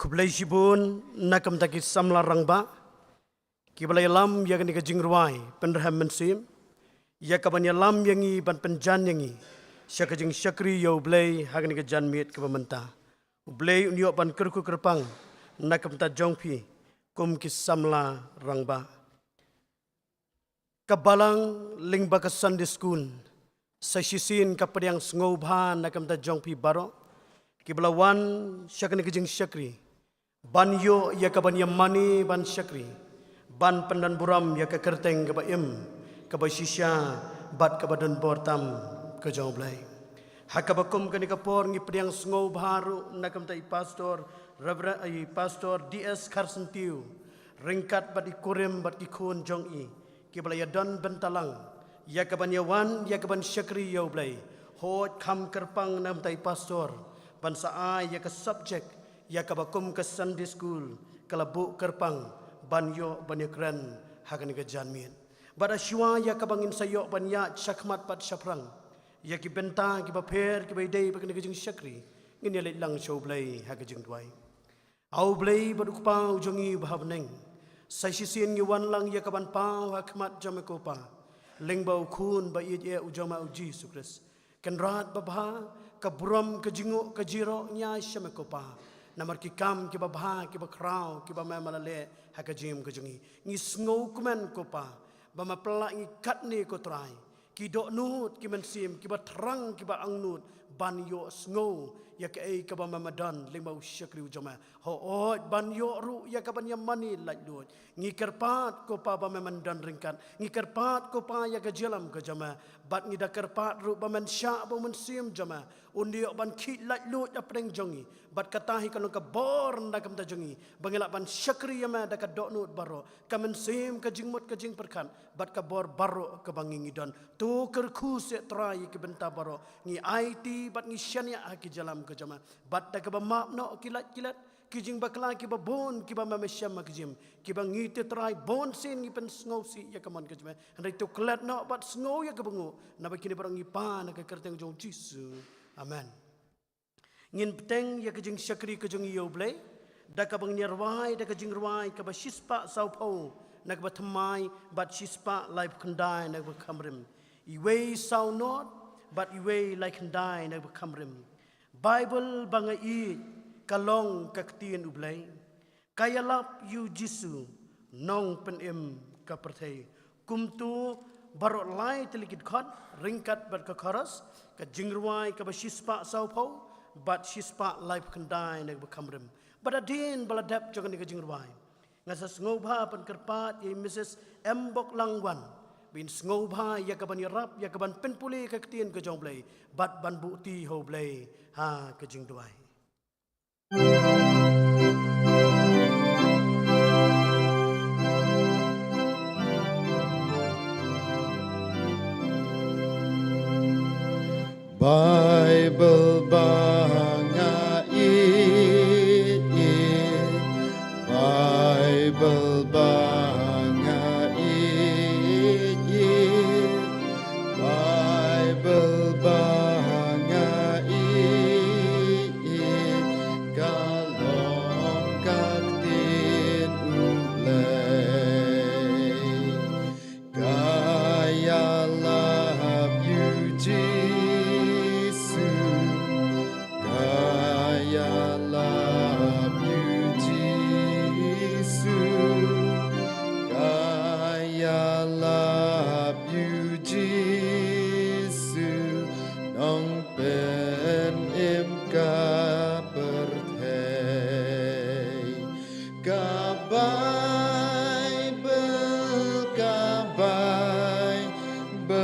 Kublai shibun nakam taki samla rangba kibalai lam yang ni kajingruai penraham mensim ya kaban ya lam yangi ban penjan yangi syakajing syakri ya ublai hagani kajan miet kebamenta ublai unyo ban kerku kerpang nakam ta jongpi kum ki samla rangba kabalang lingba ka Sunday school sa sisin kapadiang ngobha nakam ta jongpi baro kiblawan syakani kajing syakri ban yo ya kaban ya mani ban syakri ban pendan buram ya ka kerteng ka baim ka basisya bat ka badan bortam ka jongblai hakabakum kani kapor ngi priang sngo baru nakam tai pastor reverend ai pastor DS Carson Tiu ringkat bat ikurem bat ikun jong i kiblaya don bentalang ya kaban ya wan ya kaban syakri ya blai hot kham kerpang nam tai pastor ban saai ya ka subject ya kabakum ke Sunday school kalabu kerpang banyo banyakran hakani ke janmin bada shwa ya kabangin sayo banya chakmat pat shaprang ya ki benta ki baper ki baidei bakani ke jing syakri ngini le lang show blai ha ke jing duai au blai baduk pa ujongi bahabneng sai sisin ngi wan lang ya kaban pa hakmat jamekopa lengbau khun ba ye ujoma uji sukres kenrat babha kabram kejingo kejiro nya shamekopa namar ki kam ki babha ki bakrau ki ba mamalale hakajim kejungi ngi sngo kumen kopa ba mapla ngi katni ko trai ki do nut ki mensim ki ba terang ki ba angnut ban yo sngo ya ke ai ka ba mamadan limau syakri ujama ho ban yo ru ya ka ban yamani laj lut ngi kerpat ko pa ba memandan ringkat ngi kerpat ko pa ya ka jelam ka jama bat ngi da kerpat ru ba men sya ba mensim jama undi ban khit laj lut apreng jongi bat katahi kalau ka bor ndakam ta jongi bangela ban syakri yama da ka do nut baro ka mensim ka jingmut ka jing perkan bat ka bor baro ka bangingi don tu kerku se trai ki benta baro ngi IT bat ngi syania ki jalam ka jama bat da ka ba map no kilat kijing bakla ki ba bon ki ba mamesyam kijim ki ba ngite trai bon sin ngi pen sngo si ya kaman ka jama handai tu klat no bat sngo ya ka bangu na ba kini barang ngi pa na ka kerteng jong jisu amen ngin peteng ya kijing syakri kijing yo blai da ka bang nirwai da ka jing rwai ka ba shispa saupo na ka ba thamai bat shispa life kandai na ba kamrim iwe sau not but iwe like kandai na ba kamrim bible bangai kalong kaktian ublai kayalap yu jisu nong penem ka perthai kumtu barot lai telikit khot ringkat bat ka kharas ka jingrwai ka ba shispa saupo bat shispa life kandai na ba kamrim badadin baladap jogan ka jingrwai ngasas ngobha pan kerpat ye Mrs. Mbok Langwan bin ngobha ya kaban yarap ya kaban penpuli kaktian ka jongblai bat ban bukti ho blai ha ka jingduai Bible bangai Bible bangai Bible bangai kalong kaktin ublay kaya love you Jesus kaya love you Jesus kaya love you Jesus nong pen im ka perthei ka Bible ka Bible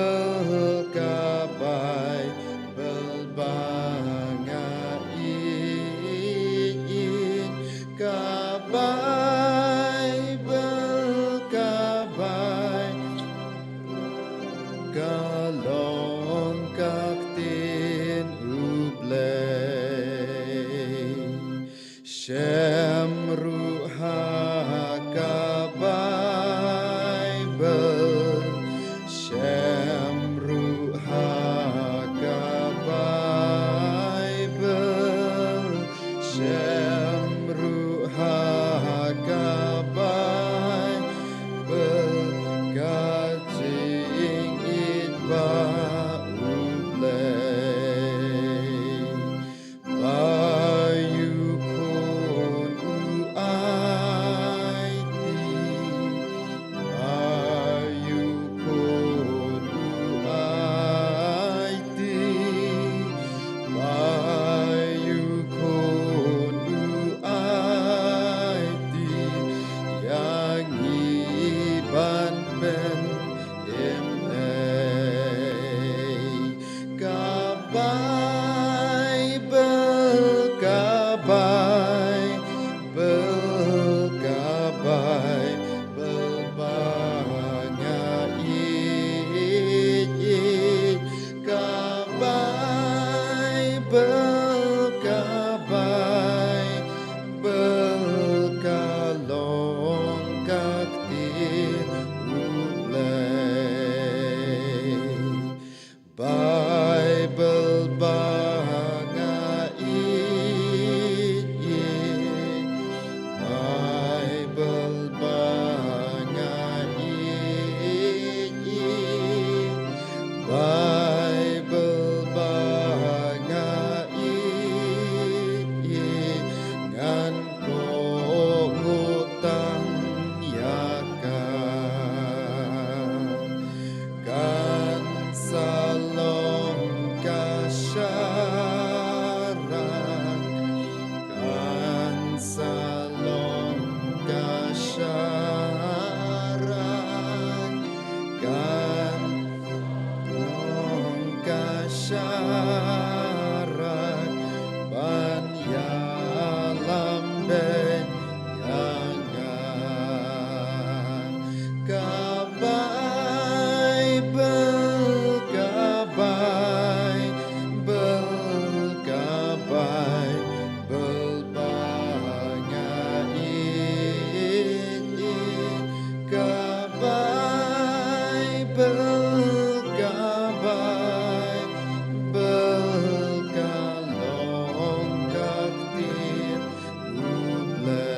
ka Bible bangai ka Bible ka Bible kalong kaktin ublay syam ruha ka Bible syam ruha ka Bible syam ruha Bible bangai ngan pongutang yaka kan salong kasyarak kan salong kasyarak kan kasyarat ban yalam ben yanga kabay belkabay belkabay belbangain kabay belkabay belkalong kaktir ublay.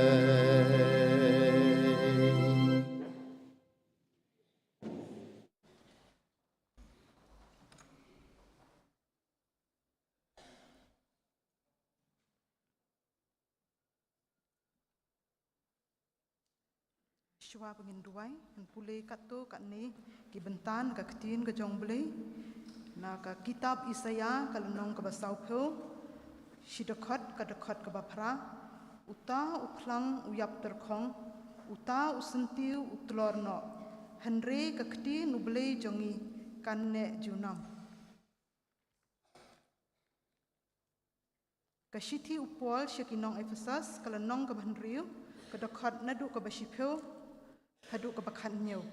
Shua penginduai, dan pulih katu kat ni, ki bentan, ka ketin, ka jong beli, na ka kitab Isaya, ka lenong ka basau peu, shidakot, ka dakot ka bapra, uta uklang uyap terkong, uta usentiu utlor no, henre ka ketin ubeli jongi, kan ne junam. Ka shiti upol syakinong Efesus, ka lenong ka bahenriu, ka dakot nadu ka basipeu, haduk ke bakan nyo.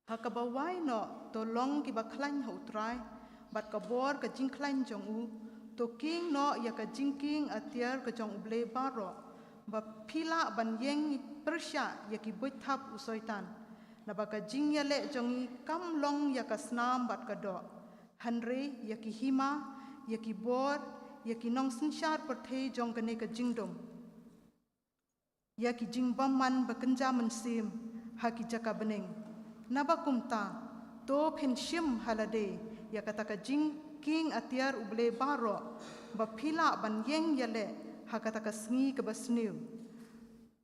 Hakabawai no tolong ki baklan ha utrai bat kabor ka jingklan jong u to king no ya ka jingking atiar ka jong uble baro ba pila ban yeng persya ya ki boitap usoitan na ba ka jing ya le jong kam long ya ka snam bat ka do hanre ya ki hima ya ki bor ya ki nong sinsyar perthei jong kane ka jingdom ya ki jing baman bekenja mensim ha ki jaka bening naba kumta to penshim halade ya kata ka jing king atiar uble baro ba pila ban yeng yale ha kata ka sngi ke basniu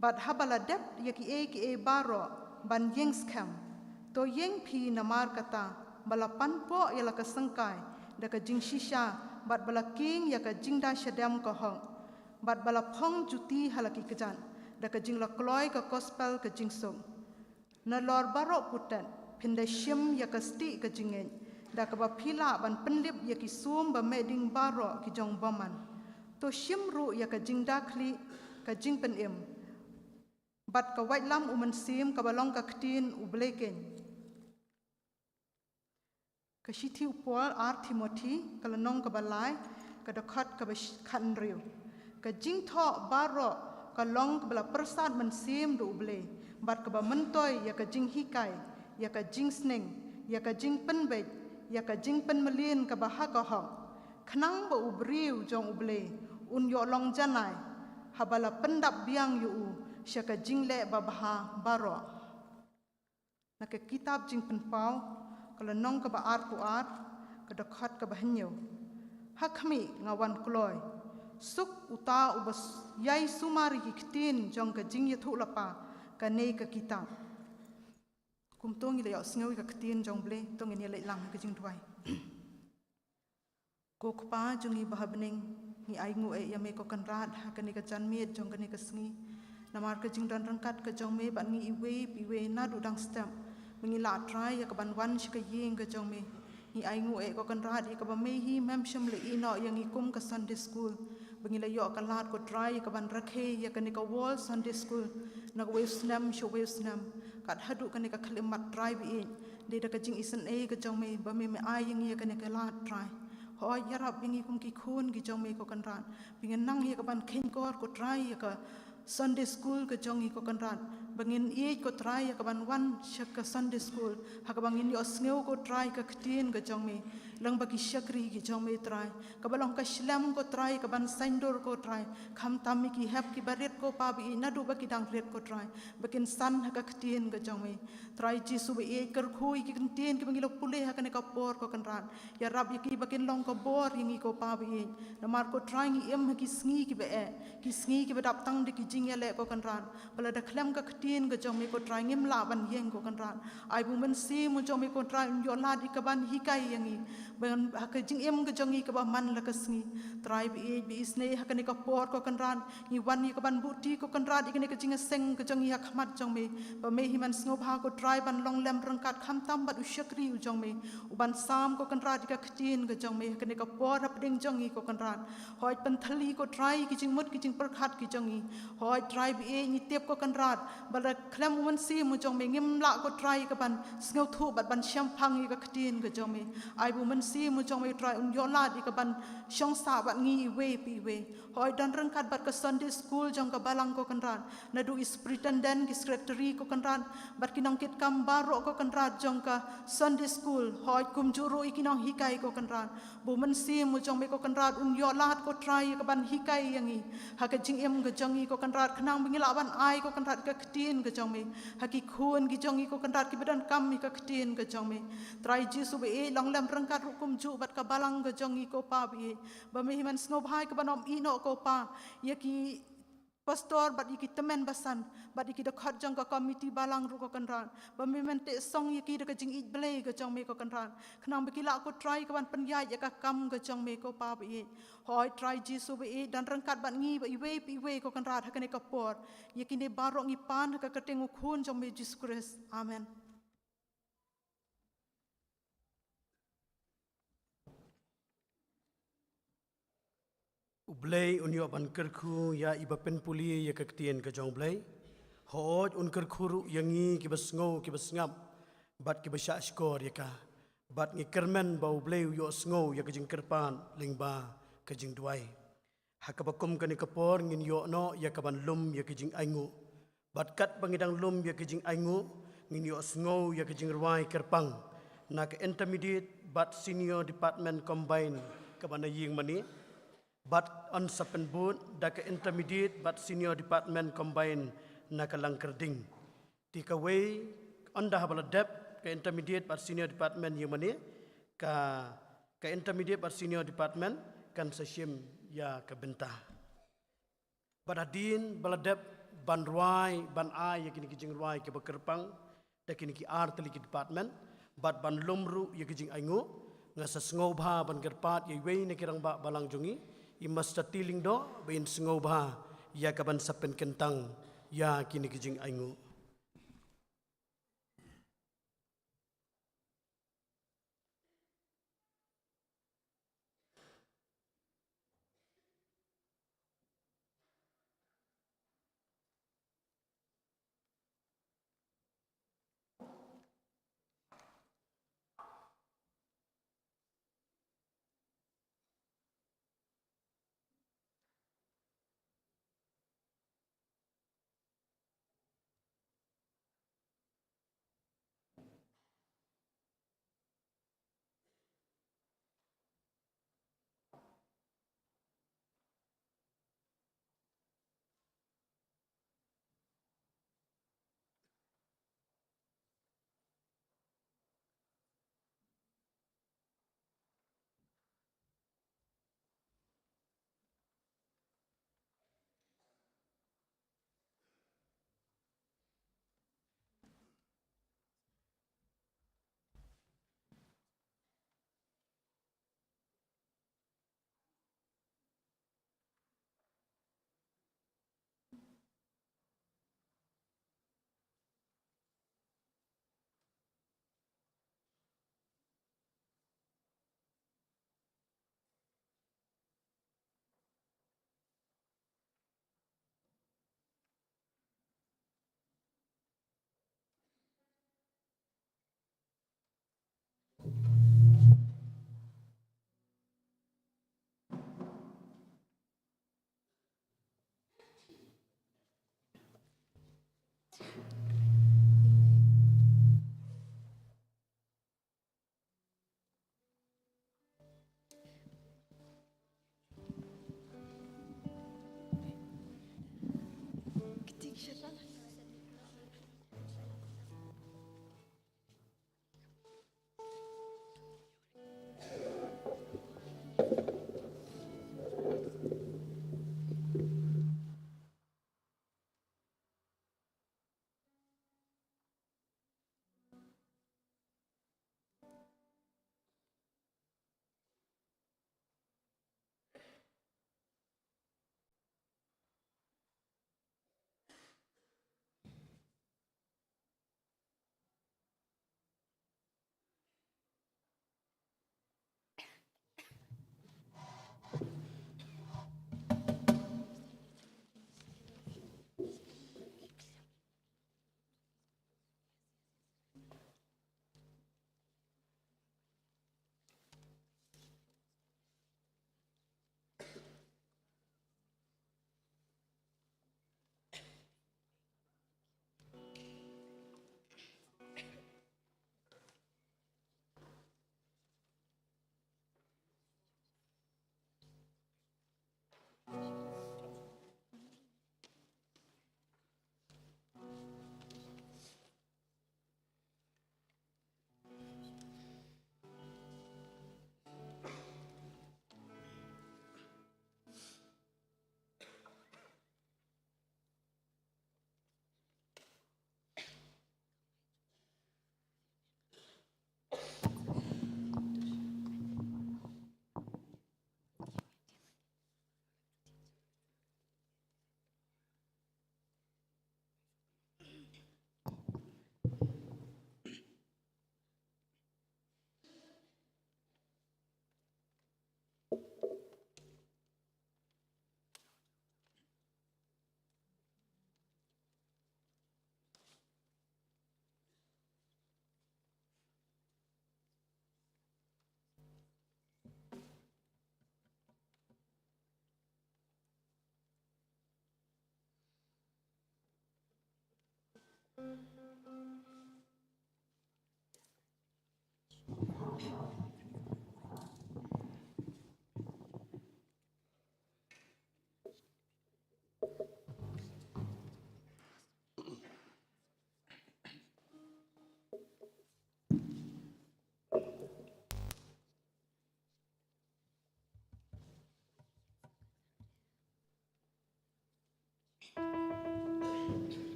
bad habala dep ya ki e baro ban yeng skam to yeng pi namar kata bala panpo ya la ka sangkai da ka jing shisha bad bala king ya ka jing da shadam ko hong bad bala phong juti halaki kejan da ka jing la kloy ka gospel ka jing song na lor baro putan pinda shim ya ka sti ka jingen da ka ba phila ban penlip ya ki sum ba meding baro ki jong baman to shim ru ya ka jing dakli ka jing pen em bat ka wait lam uman sim ka balong ka ktin u bleken ka shiti upol ar Timothy ka lanong ka balai ka dakhat ka ba khan riu ka jing tho baro ka long bala persat mensim do uble bat ka ba mentoy ya ka jing hikai ya ka jing sneng ya ka jing penbet ya ka jing penmelin ka ba ha ka hok khnang ba ubriu jong uble un yo long janai habala pendap biang yu u sya ka jing le ba baha baro na ka kitab jing penpau ka lanong ka ba ar ku ar ka dakhat ka ba henyo hakmi ngawan kloy suk uta ubas yai sumari kiktin jong ka jing yathu lapa ka nei ka kitab kum tong ile sngawi ka ktin jong ble tong ni le lang ka jing duai ko kpa jong i bahabning ni aingu e yame ko kan rat ha ka ni ka janmet jong ka ni ka sngi namar ka jing dan rangkat ka jong me ban ni iwe na du dang stam mengi la try ya ka ban wan shi ka yeng ka jong me ni aingu e ko kan rat i ka ba me hi mem sham le i no yang i kum ka Sunday school bengila yo kalat ko try ka ban rakhe ya kanika wall Sunday school na wave snam show wave snam kat hadu kanika khalimat try bi de da ka jing isen e ka jong me ba me ai yang ya kanika lat try ho yarap bingi kum ki khun ki jong me ko kan ran bingan nang ya ka ban khen kor ko try ya ka Sunday school ka jong i ko kan ran bangin ko try kaban wan syak ka Sunday school hakabangin yo sneu ko try ka ktin ka jong me lang bagi syakri ki jong me try kabalong ka shlam ko try kaban saindor ko try kham tammi ki hap ki baret ko pa bi nadu baki dang ret ko try bakin san ha ka ktin ka jong me try jisu be ker khui ki ktin ki bangilo pule ha ka por ko kan ran ya rab ki bakin long ko bor yingi ko pa bi namar ko try ngi em ki sngi ki be ki sngi ki bedap tang de ki jing le ko kan ran bala da khlem ka ktin ka jong me ko try ngim la ban yeng ko kan ran ai bu men si mu jong me ko try yo la di ka ban hikai yangi ban ha ka jing em ka jong i ka ba man la ka sngi try bi isne ha ka ni ka por ko kan ran ni wan ni ka ban buti ko kan ran ikne ka jing seng ka jong i ha khamat jong me ba me hi man sngo bha ko try ban long lem rang kat kham tam bat u syakri u jong me u ban sam ko kan ran ka ktin ka jong me ha ka ni ka por hap ding jong i ko kan ran hoi pan thali ko try ki jing mut ki jing par khat ki jong i hoi try bi ni tep ko kan ran bala khlem un si mu jong me ngim la ko try ka ban sngo thu bat ban syam phang i ka ktin ka jong me ai bu man si mu jong me try un yo la di ka ban syong sa bat ngi we pi we hoi dan rang kat bat ka Sunday school jong ka balang ko kan ran na du superintendent ki secretary ko kan ran bat kinong kit kam baro ko kan ran jong ka Sunday school hoi kum juro ikinong hikai ko kan ran bu man si mu jong me ko kan ran un yo la ko try ka ban hikai yangi ha ka jing em ka jong i ko kan ran khnang bingila ban ai ko kan ran ka ktin ka jong me ha ki khun ki jong i ko kan ran ki bedan kam mi ka ktin ka jong me try jisu be long lam rang kat kum ju bat ka balang ka jong i ko pa bi ba me himan snob hai ka banom i no ko pa ya ki pastor bat iki temen basan bat iki dokhat jong ka committee balang ru ko kan ran ba me mente song iki de ka jing i ble ka jong me ko kan ran khnang be kila ko try ka ban panya ya ka kam ka jong me ko pa bi hoi try jisu be dan rangkat bat ngi ba i we ko kan ran ha ka por yakine barok ngi pan ka katengu khun jong me Jesus Christ amen. Ublay unyo ban kerku ya iba pen puli ya kektien ke jong blay. Hoj un kerkuru yangi ki basngo ki basngap bat ki basya skor ya ka. Bat ngi kermen ba ublay yo sngo ya ke jing kerpan lingba ke jing duai. Hakabakum kani kapor ngin yo no ya ka ban lum ya ke jing aingu. Bat kat bangidang lum ya ke jing aingu ngin yo sngo ya ke jing ruai kerpang. Nak intermediate bat senior department combine ka ban ying mani. But on sapen boot daka intermediate but senior department combine nakalang kerding. Tika way on dah habala dep ke intermediate but senior department yumani ka intermediate but senior department kan sashim ya ka bentah. Badadin baladep ban ruai ban ai yakini kijing ruai ke bekerpang dakini ki art li ki department but ban lumru yakijing aingu ngasa ngobha ban gerpat yewe ne kirang ba balang jungi imas tiling do bain ngobha ya kaban sapen kentang ya kini kijing aingu.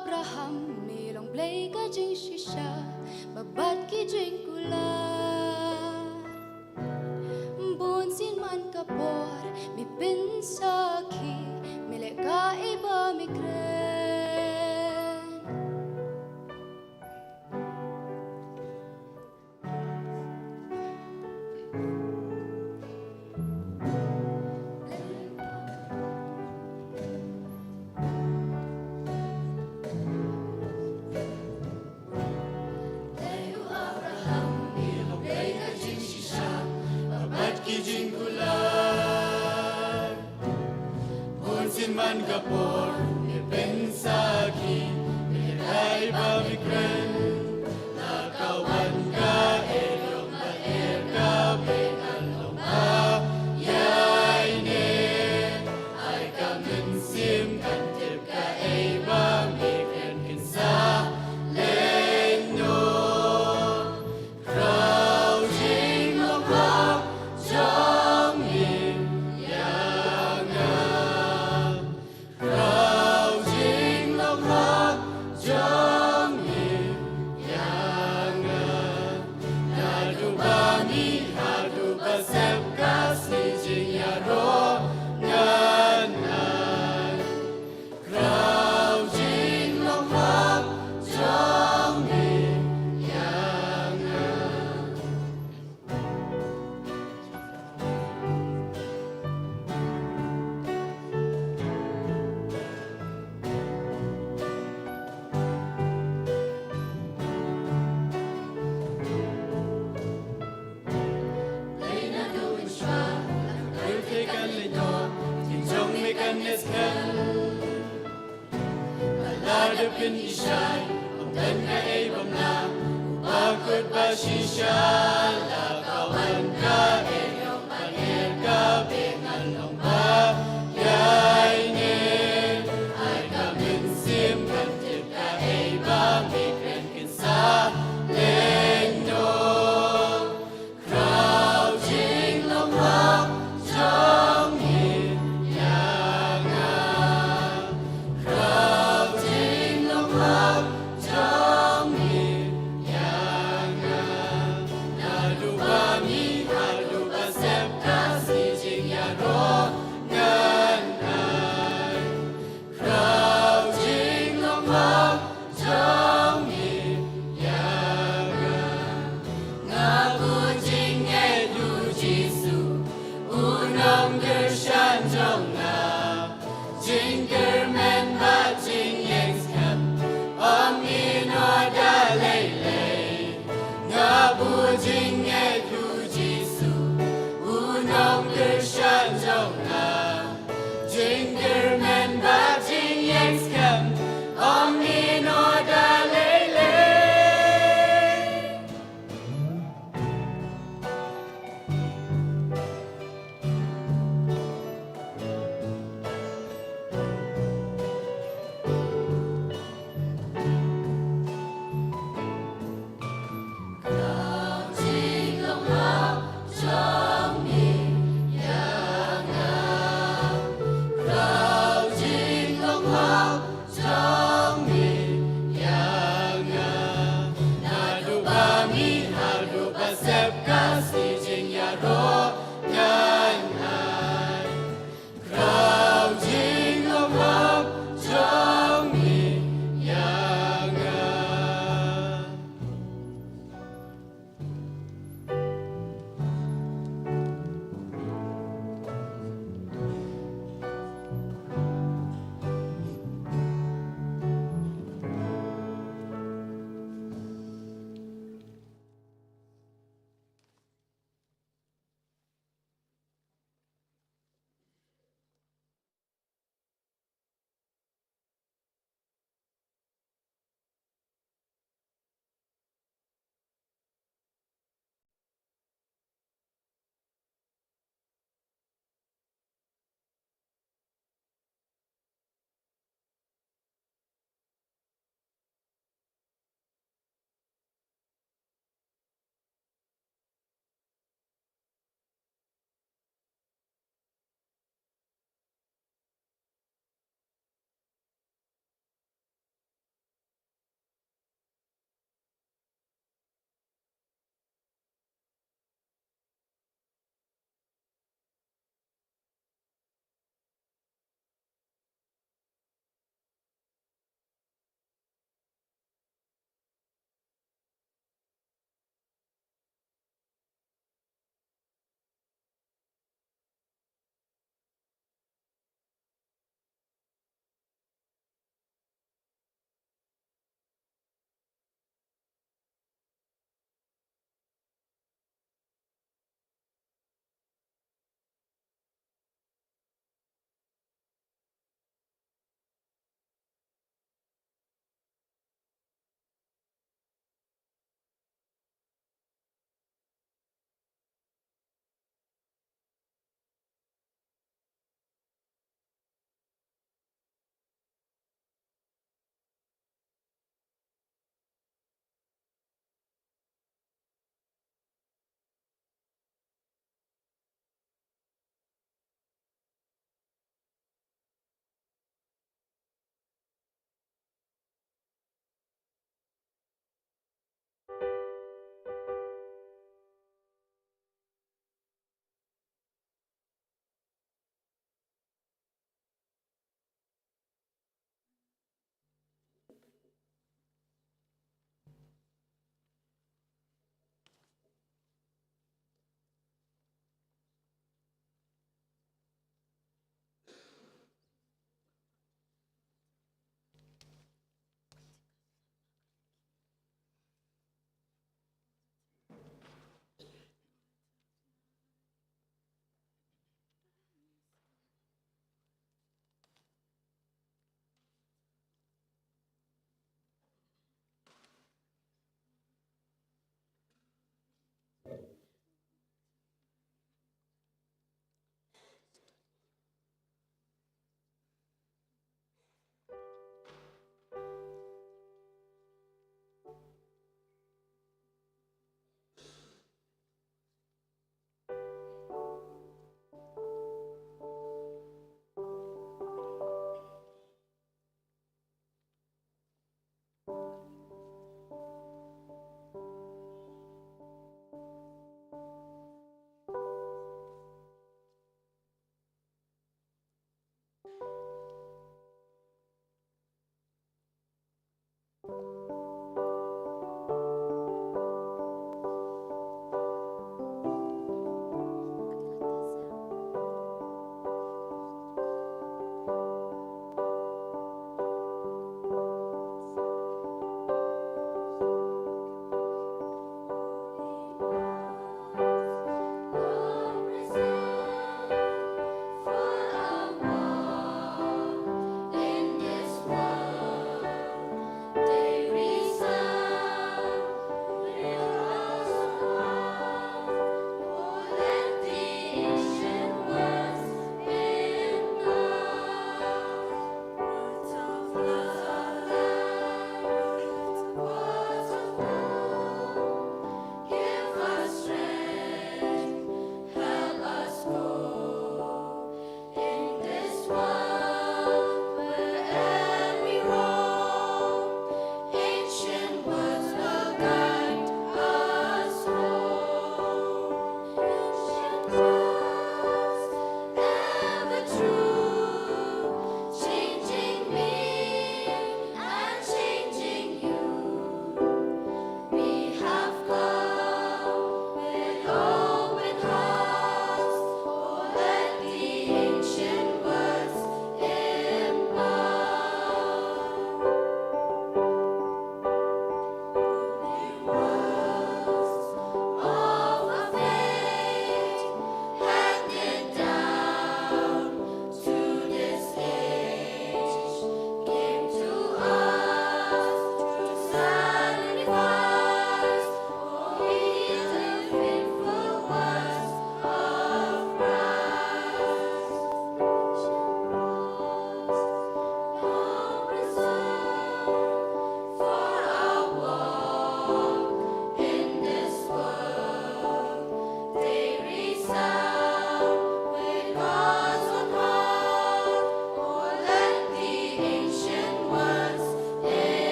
Abraham milong play ka jing shisha babat ki jing kula bunsin man kapor mi pinsaki mile ka iba mi kren Man kapor, mi pensaki, mi raiba mi kren, la kawan ka elong ba ka bekan lomba, yai ne, ai ka minsim kan tip ka eba mi kren kinsa, lenyo, krau jing long ha, jong min, Pin ishai, dan ka ebam na, bakut ba shisha, la kawan ka, enyong pangir ka.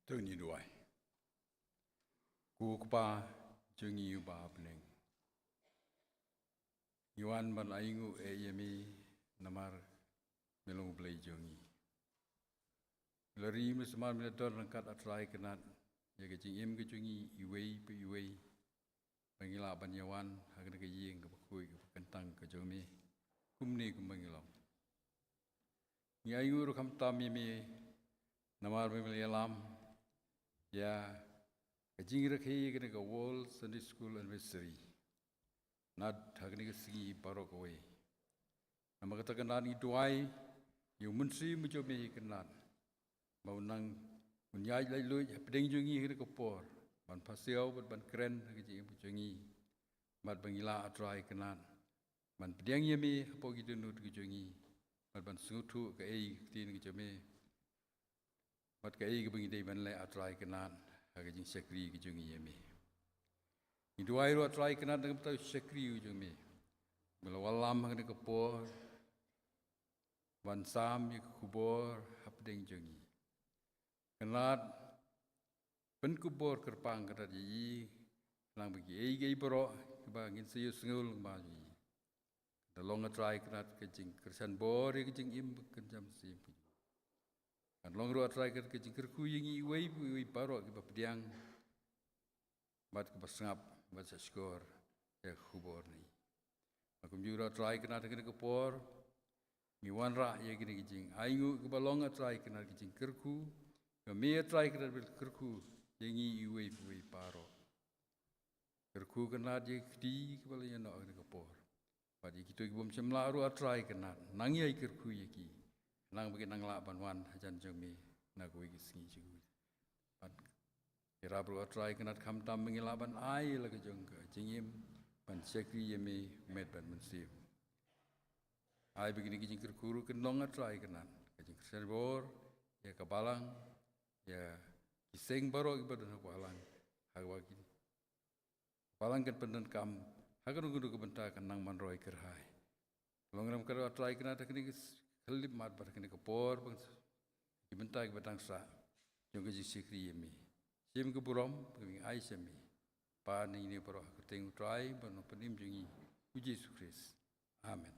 Tưng như đuổi. Cú ba chương như ba peneng. Yuan ban aingu yami namar melong play jongi. Lari musman menator rangkat atrai kenat. Ya kecing im kecungi iwei pe iwei. Pangila banyawan hagan kejing kepakui kepakentang kejomi. Kumni kumangilam. Ni aingu rukam tamimi namar memelialam. Ya, kajing rakhi kena ke World Sunday School Anniversary. Nad hagni ke segi barok away. Nama kata kenan ituai, yang munsi muncul mehi kenan. Mau nang munyai lai lui pedeng jungi kena ke por. Ban pasiau ban keren kajing jungi. Ban bangila atrai kenan. Ban pedeng yami apa gitu nut kajungi. Ban sungutu ke ei tin kajame. Mat kai ke bengi dei ban le atrai kenan haga jing sekri ke jungi yemi ni duai ro atrai kenan dengan tau sekri jungi bela walam haga ke por ban sam ye kubor hapdeng jungi kenat pen kubor kerpang kata ji lang bagi ei bro ba ngin siu sengul ba ji dalong atrai kenat ke jing kersan bor ke jing im kenjam sim Kan long ruat try ke jingkir kuingi iwei paro ke bapdiang bat ke basngap bat skor ya khubor ni. Aku jura try ke nat ke por mi wan ra ye gini kijing aingu ke balong atrai kena kijing kerku ke me atrai kena bil kerku yengi iwe paro kerku kena je kdi ke balong no ke kapor padi kitu ibum semla ru atrai kena nangi ai kerku ye ki nang bagi nang la banwan hajan jong mi na ko gi singi jigu pat kira bro atrai kena kham tam mengilaban ai la ke jong ke jingim pan sekri ye me met ban mensip ai begini kijing kerkuru kenong atrai kenan kijing serbor ya kabalang ya kiseng baro ibadan kabalang hagwagi balang kan pendan kam hagan gudu kebenta kenang manroi kerhai longram karo atrai kenan tak ni kelip mat bar kini kapor bang dibenta ke batang sa jong kijing sikri yemi sim ke burom kini ai semi pa ni baro keteng trai ban penim jungi puji Yesus Kristus amen.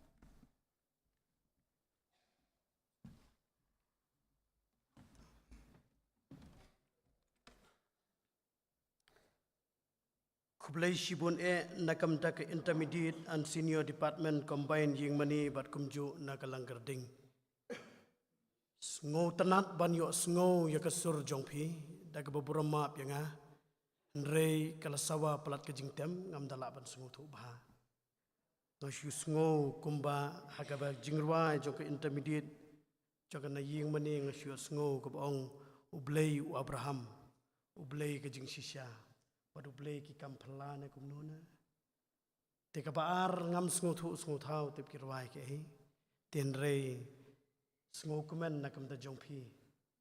Kublai shibun nakam tak intermediate and senior department combined ying mani bat kumju nakalang gerding. Sngo tanat ban yo sngo ya kasur jongpi dak babura map yanga. Nrei kalasawa pelat kejing tem ngam dalak ban sngo tu bah. Ngasyu sngo kumba hagaba jingrwa jong ke intermediate jong na ying mani ngasyu sngo kubong ublei u Abraham ublei kejing shisha. Padu blei ki kampala na kumnuna. Teka baar ngam sngo thau tip kirwai ke hi. Ten rei sngo kumen na kamda jongpi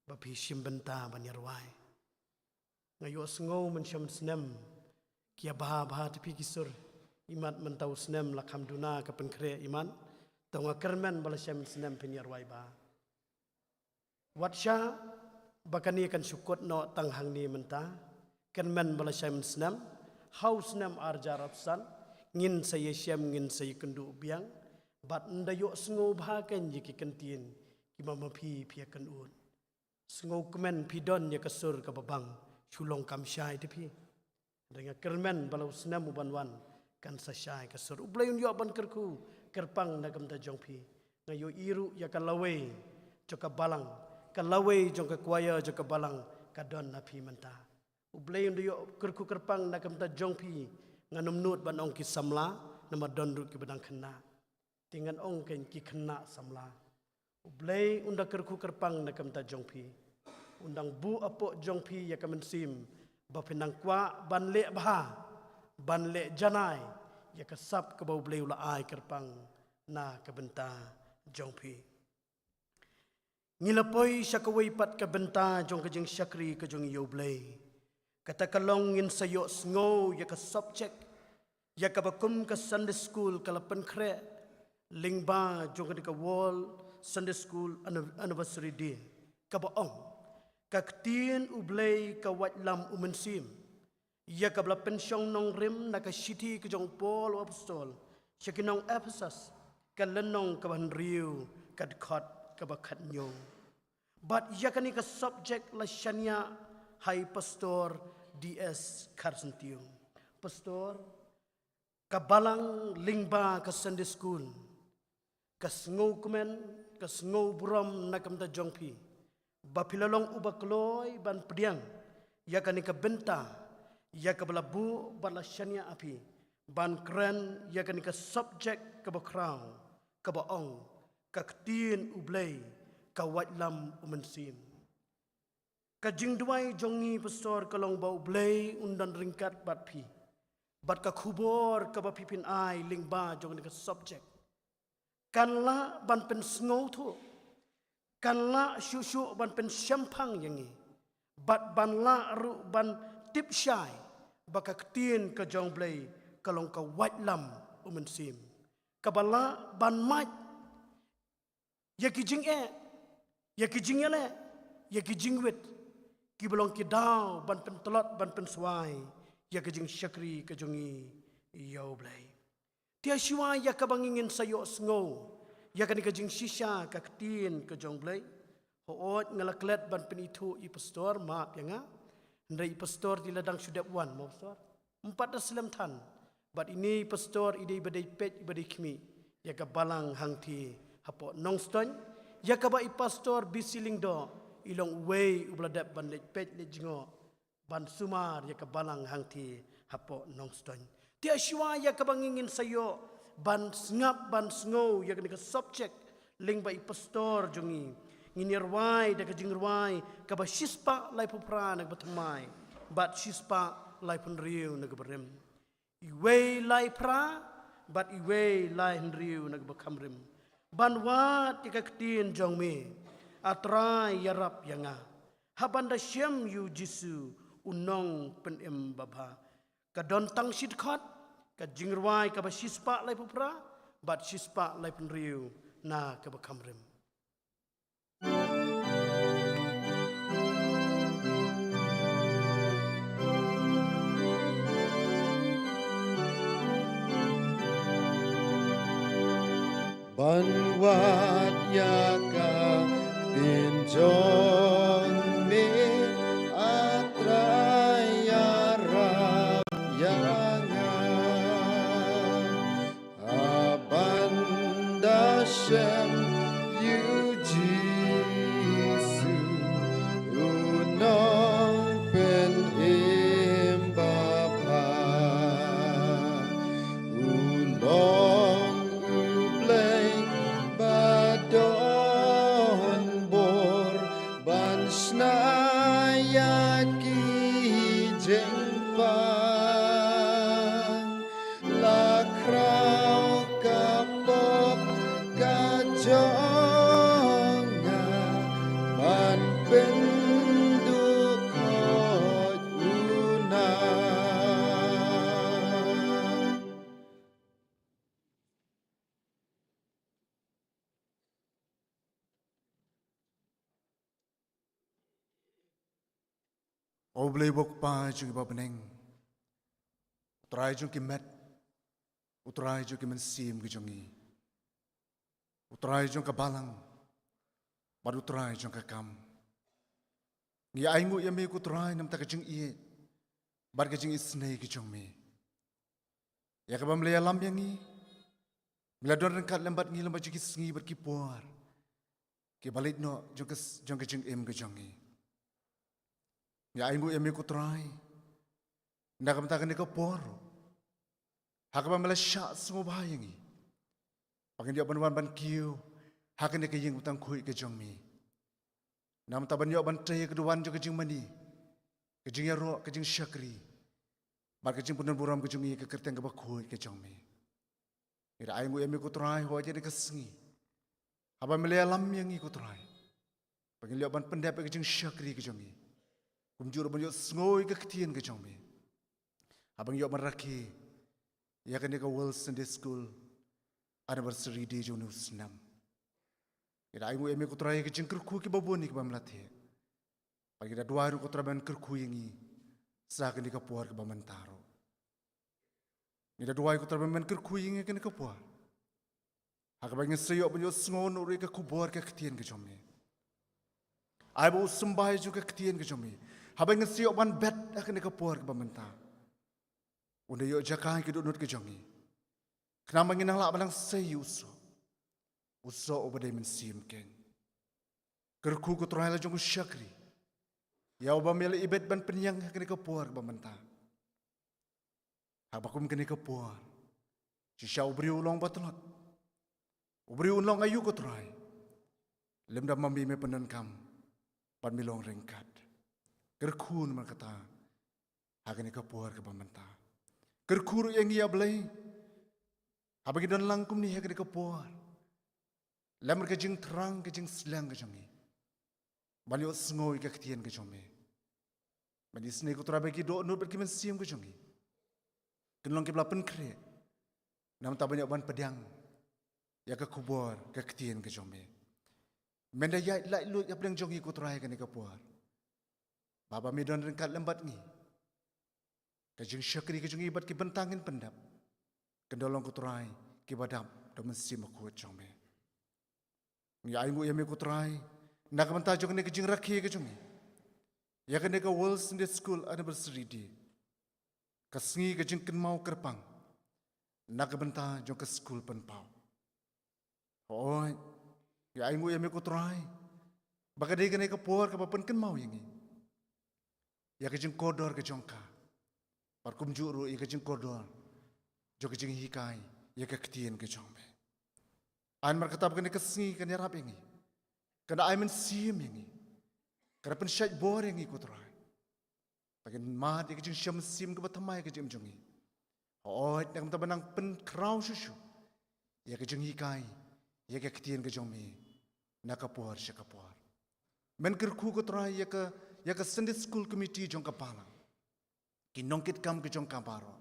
bapi shimbenta banyarwai. Ngayo sngo men syam snem kia baha tipi kisur imat mentau snem lakam duna ke penkre iman tonga kermen bala syam snem penyarwai ba. Watsha bakani kan syukut no tanghang ni menta Kermen bala syam senam, haus senam arja rapsan, ngin saya syam ngin saya kendu biang, bat ndayok sengo bahakan jiki kentin, kima mapi pia kenun. Sengo kemen pidon ya kasur ke babang, sulong kam syai tepi. Dengan kermen bala senam ubanwan, kan sa syai kasur. Ublayun yo ban kerku, kerpang nagam da jongpi. Ngayo iru ya kalawai, joka balang, kalawai jongka kuaya joka balang, kadon napi mentah. Ublay ndo yo kerku kerpang nakam ta jongpi nganum nut ban ong ki samla nama dondu ki badang kena tingan ong ken ki kena samla ublay unda kerku kerpang nakam ta jongpi undang bu apo jongpi ya kamen sim ba penang kwa ban le bah ban le janai ya kasap ke bau blay ula ai kerpang na kabenta jongpi ngilapoi syakawai pat kabenta jong kejing syakri kejong yo blay kata kalong ngin sayo sngo ya ka subject ya ka bakum ka Sunday school kala penkre lingba jong ka wall Sunday school anniversary day ka baong ka ktin ublay ka watlam umensim ya ka bla pensyong nong rim na ka city ka jong Paul apostol siya kinong Ephesus ka lenong ka ban riu ka dkot ka bakat nyo but ya ka ni ka subject la syanya hai pastor DS Karsentium. Pastor, kabalang lingba ka Sunday school, kasngo kumen, kasngo buram nakam ta jongpi, bapilalong ubakloy ban pediang, ya kani ka benta, ya ka balabu bala syania api, ban kren ya kani ka subject ka bakraw, ka baong, ka ktin ublay, ka watlam umensim. Kajing duai jongi pastor kalong bau blay undan ringkat bat pi. Bat ka kubor ka ba pipin ai lingba jong ni ka subject. Kanla ban pen sngo tu. Kanla syusyu ban pen syampang yangi. Bat ban la ru ban tip syai. Baka ketin ka jong blay kalong ka watlam umensim. Kabala ban mat. Ya kijing ya kijing ele, ya kijing wit. Kibalong kidaw ban pen telot ban pen suai ya kejing syakri kejongi yau blai tia syua ya kabangingin sayo sngo ya kan kejing shisha ka ketin kejong blai hoot ngalaklet ban pen itu i pastor maaf ya nga ndai pastor di ladang sudap wan mau pastor 4 tan but ini pastor ide badai pet badai kimi ya ka balang hangti hapo nongston yakaba I pastor bisiling do ilong way ubladap ban lej pej lejingo ban sumar yakabalang hangti hapo nongston ti aswa yakaba ngingin sayo ban ngap ban sngo yakni ka subject ling ba I pastor jongi nginirwai da kajingirwai kaba shispa lai pupra nagbatamai bat shispa lai punriu nagbarem iway lai pra bat iway lai henriu nagbakamrim banwat ikaktin jongmi atrai yarap yanga habanda syam yu jisu unong penem baba kadon tang sidkhat kajingirwai kaba shispa lai pupra bat shispa lai punriu na kabakamrim. Banwat yaka tinjong me atrayarap yanga abanda shem yu jisu unong pen imbapa ulong ublay badon bor bansnayaki jengpan lakraw kapop kajonga ban pendukot unang. Oblay bok pa jung iba beneng. Utray jung kimet. Utray jung kimensim kijongi. Utray jung kabalang. Bad utray jung kakam. Ngi aingu yame kutray nam takajung iye. Bad kajung isnei kijong me. Ya kabam leya lam yangi. Meladon rengkat lembat ngi lembat jung kisngi berkipuar. Ki balit no jung kajung em kijongi. Ya aingu yame kutray. Nakam takan ika poro. Hakaba melasya semua bahayangi. Pakin dia banwan ban kiu. Hakan ika ying utang kui ke jong mi. Nam taban yo ban tray keduan jo ke jing mani. Ke jing yaro ke jing syakri. Bar ke jing punan buram ke jong i ke kerteng ke bakui ke jong mi. Ira aingu yame kutray ho aja ke sengi. Haba melaya lam yangi kutray. Pakin dia ban pendap ke jing syakri ke jong i. Kumjur ban yo sngoi ke ketien ke jong mi. Abang yo meraki, ya kan dia ke World Sunday School anniversary day jo nus 6. Ira aingu eme kutrai ke jengker ku ke baboni ke bamlathe. Pagi dah dua hari kutrai ban kerku yangi, sah kan dia ke puar ke bamantaro. Ira dua hari kutrai ban kerku yangi kan ke puar. Hak bagi seyok ban yo sngon uri ke kubor ke ketien ke jome. Ai bo sembah juga ketien ke jome. Habang seyok ban bet akan dia ke puar ke bamantaro. Unda yo jakai ke dunut ke jongi. Kenapa nginang lak balang say uso. Uso obadai mensim ken. Kerku ku teraila jong syakri. Ya obam mele ibet ban penyang kene ke puar ba menta. Habakum kene ke puar. Sisa ubri ulong batlot. Ubri ulong ayu ku terai. Lem da mambi me penan kam. Ban milong ringkat. Kerku man kata. Hakene ke puar ke ba menta. Kerkuru yang ia belai. Habis dan langkum ni hak dekat puar. Lamar kejeng terang kejeng selang kejongi. Baliot sengoi ke ketien kejongi. Bali seni ku terabagi do nur berki mensiam kejongi. Kenlong ke belapen kre. Nam tak banyak ban pedang. Ya ke kubur ke ketien kejongi. Menda ya lai lu ya pedang jongi ku terai ke puar. Bapa medan rengkat lembat ni. Kajing syakri kajing ibat ki bentangin pendap. Kendolong kuterai ki badap do mensim aku jome. Ya aingu yame kuterai nak benta jong ne kajing rakhi kajing. Ya kan ka World Sunday School anniversary day. Kasngi kajing ken mau kerpang. Nak benta jong ke school penpau. Oi Ya aingu ya me ko trai. Baka dei kene ka por ka papen ken mau yangi. Ya ke jing kodor ke jongka. Par kum juru ya ke jing kodor. Jo ke jing hikai ya ke ketien ke jongbe. An mar katab kene kesengi kene rap yangi. Kana ai men sim yangi. Kana pen syait bor yangi ko trai. Bagian mat ya ke jing syam sim ke batamai ke jing jongi. Oh, nak tabanang pen krau susu. Ya ke jing hikai ya ke ketien ke jongme. Nakapuar syakapuar. Men kerku ko trai ya ke Sunday School Committee jong kapalang. Ki nongkit kam ke jong kabaro.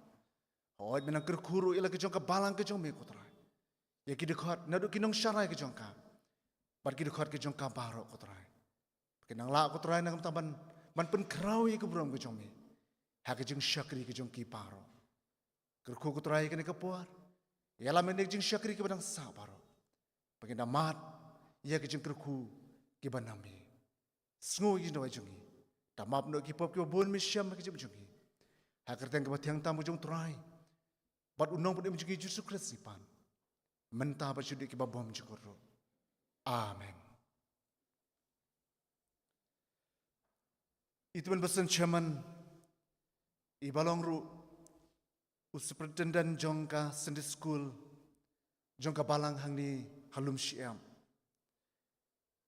Hoy menang kerkuru ila ke jong kabalang ke jong me ko trai. Ya ki dekat nadu ki nong syarai ke jong ka. Bar ki dekat ke jong kabaro ko trai. Ki nang la ko trai nang taban man pen krau ya ke brom ke jong me. Ha ke jong syakri ke jong ki paro. Kerku ko trai ke ne kapuar. Ya la men jong syakri ke badang sabaro. Bagi namat ya ke jong kerku ki banami. Sengoy jin dawai jungi. Tamap no ki pop ki bon mi syam ki jungi. Hakar teng ke batiang tamu jong trai. Bat unong pun jungi Yesus Kristus sipan. Mentah ba judi ki babom jukuro. Amen. Itu men besen chairman ibalong ru superintendent jongka Sunday School jongka balang hangni halum syam.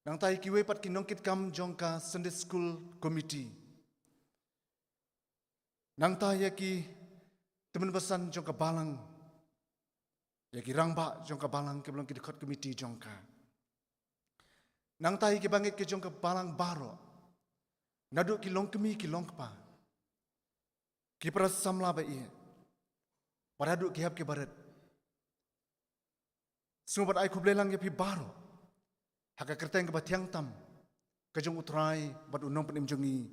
Nang tai kiwe pat kinongkit kam jongka Sunday School Committee. Nang tai yaki teman besan jongka balang. Yaki rangba jongka balang ke belum kidekot committee jongka. Nang tai ki bangit ke jongka balang baro. Naduk ki long kemi ki long kepa. Ki peras samla ba iya. Paraduk ki hab ki barat. Semua bat ai kublelang yapi baro. Haka kerteng ke batiang tam. Kejong utrai bat unong penim jongi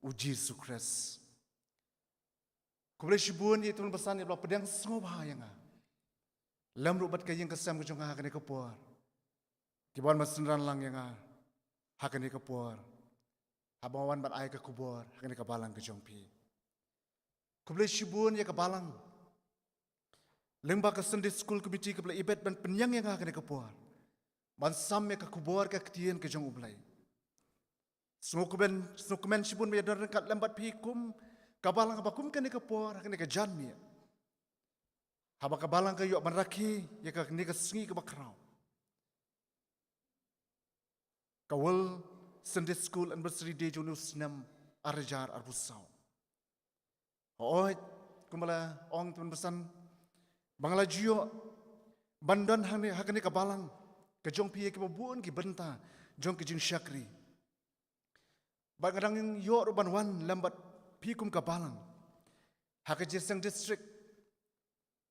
uji sukres. Kublai shibun ye tuan pesan ye pedang semua bahaya nga. Lam rubat kayeng kesam kejong hakane kepuar. Kiban masenran lang yang hakane kepuar. Habawan bat ai ke kubur hakane kebalang kejong pi. Kublai shibun ye kebalang. Lengba ke Sunday School Committee kublai ibet ban penyang yang hakane kepuar. Man samme ka kubor ka ketien ke jong ublay. Snukumen sibun me dar kat lambat pikum kabalang abakum kan ke por kan ke janmi. Haba kabalang ka yo manraki ya ka ni ka sngi ka bakrau. Kawal Sunday School Anniversary Day jonu snam arjar arbusau. Hoy kumala ong tun pesan bangla jio bandan hakane kabalang kejong piye ke babun ki benta jong ke jing syakri. Bat kadang yo ruban wan lambat pikum kabalang. Haka jesang district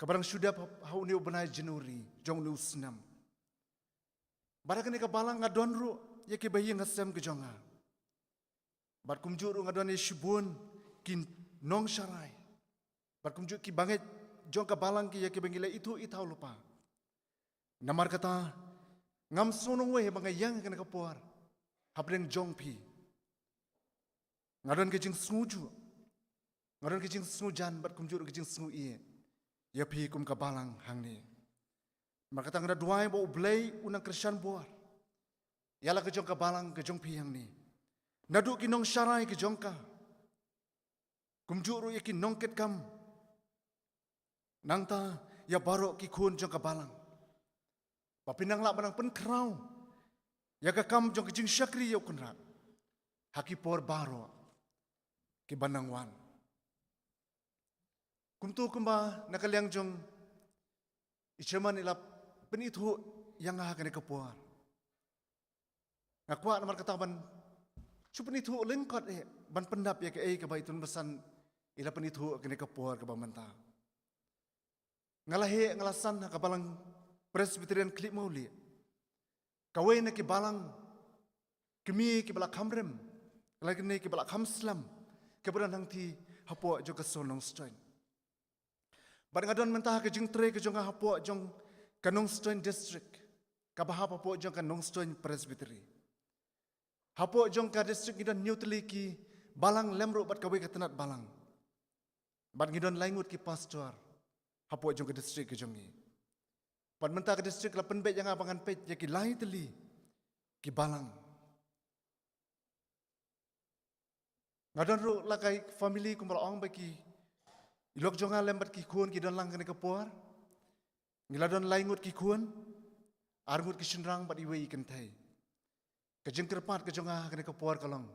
kabarang sudah hau ni ubanai Januari jong ni usnam. Barakane kabalang ngadon ru ye ke bayi ngasem ke jonga. Bat kumjuru ngadon ye shibun kin nong syarai. Bat kumjuk ki banget jong kabalang ki ye ke bengile itu itau lupa. Namar kata ngam sonong we bangayang kena kapuar. Habreng jong pi. Ngadon ke jing snuju. Ngadon ke jing snujan bat kumjur ke jing snu iye. Ya pi kum kabalang hang ni. Maka tang ada dua bo blay unang Christian buar. Yala ke jong kabalang ke jong pi hang ni. Nadu ki nong syarai ke jong ka. Kumjuru ya ki nongket kam. Nangta ya baro ki kun jong kabalang. Papinang lak manang pen krau. Ya kakam jong kejing syakri ya kunrat. Haki por baro. Ki banang wan. Kumtu kumba nakaliang jong. Ichaman ilap penitu yang ngahakane kepuar. Ngakwa namar kataban. Cupan itu lengkot ban pendap ya ke kebaitun besan ilap penitu kene kepuar ke bamanta. Ngalahe ngalasan kabalang Presbyterian Klip Mauli. Kawai na kibalang kemi kibalak hamrem. Lagi ni kibalak hamslam. Keberan hang ti hapo jo ka sonong strain. Bar ngadon mentah ke jing tre ke jong hapo jong kanong strain district. Kabahapa po jong kanong strain presbytery. Hapo jong ka district ngidon neutrally ki balang lemro bat kawai katenat balang. Bat ngidon laingut ki pastor. Hapo jong ka district ke jongi. Pan mentah ke distrik la penbet yang abangan pet ya ki lai teli balang. Ngadon ru lakai family kumbal ong baki ilok jonga lembat ki kun ki don lang kene kapuar. Ngiladon laingut ki kun arngut ki shinrang bat iwe ikan thai. Kajeng kerpat kejonga kene kapuar kalong.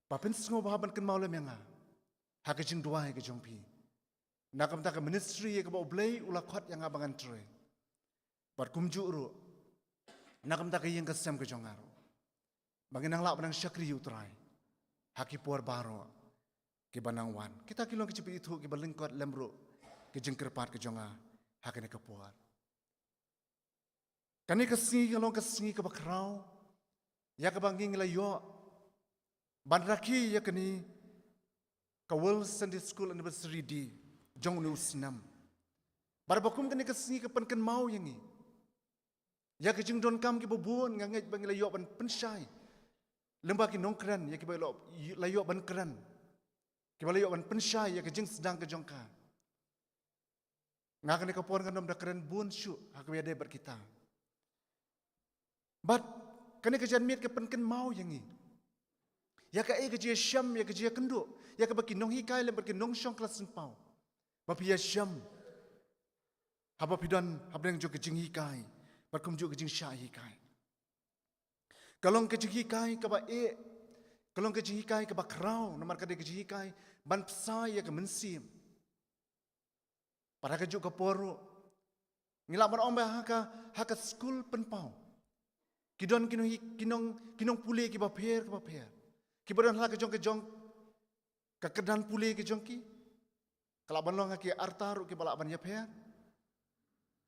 Papin sengo bahaban ken maulem yang ha kajeng duai ke jongpi. Nakam ta ke ministry ke ba oblei ulakhat yang abangan tre. Bat kumju ru. Nakam ta ke yang kesem ke jongaru. Banginang lak benang syakri utrai. Haki puar baro ke banang wan. Kita kilong ke cipi itu ke balingkot lemru ke jengkerpat ke jonga hakene ke puar. Kani kesingi kalong kesingi ke bakrau ya ke banging layo banraki ya kini ke World Sunday School Anniversary di jong nu sinam. Barbakum kani kesingi ke penken mau yangi. Ya ke jeng don kam ke bobon nganget bang layo ban pensyai. Lembah ki nongkran ya ki layo ban kran. Ki layo ban pensyai ya ke jeng sedang ke jongka. Ngakan ni kapon kan dah kran bun syu hak wede ber kita. But kani kejan miet ke penken mau yangi. Ya ke ke je syam ya ke je kendo ya ke baki nong hikai le berki nong syong kelas pau. Bapi ya syam. Haba pidan habeng jo ke jing hikai. Berkum jo ke jing syai hikai. Kalong ke jing hikai ke ba kalong ke jing hikai ke ba krau namar ke jing hikai ban psai ya ke mensim. Para ke jo ke poru. Ngilak man omba haka school penpau. Kidon kinong pule ki ba pher. Kibadan hala ke jong kekedan pule ke jong ki. Kalaban long ki artaru ki balak ban ya pher.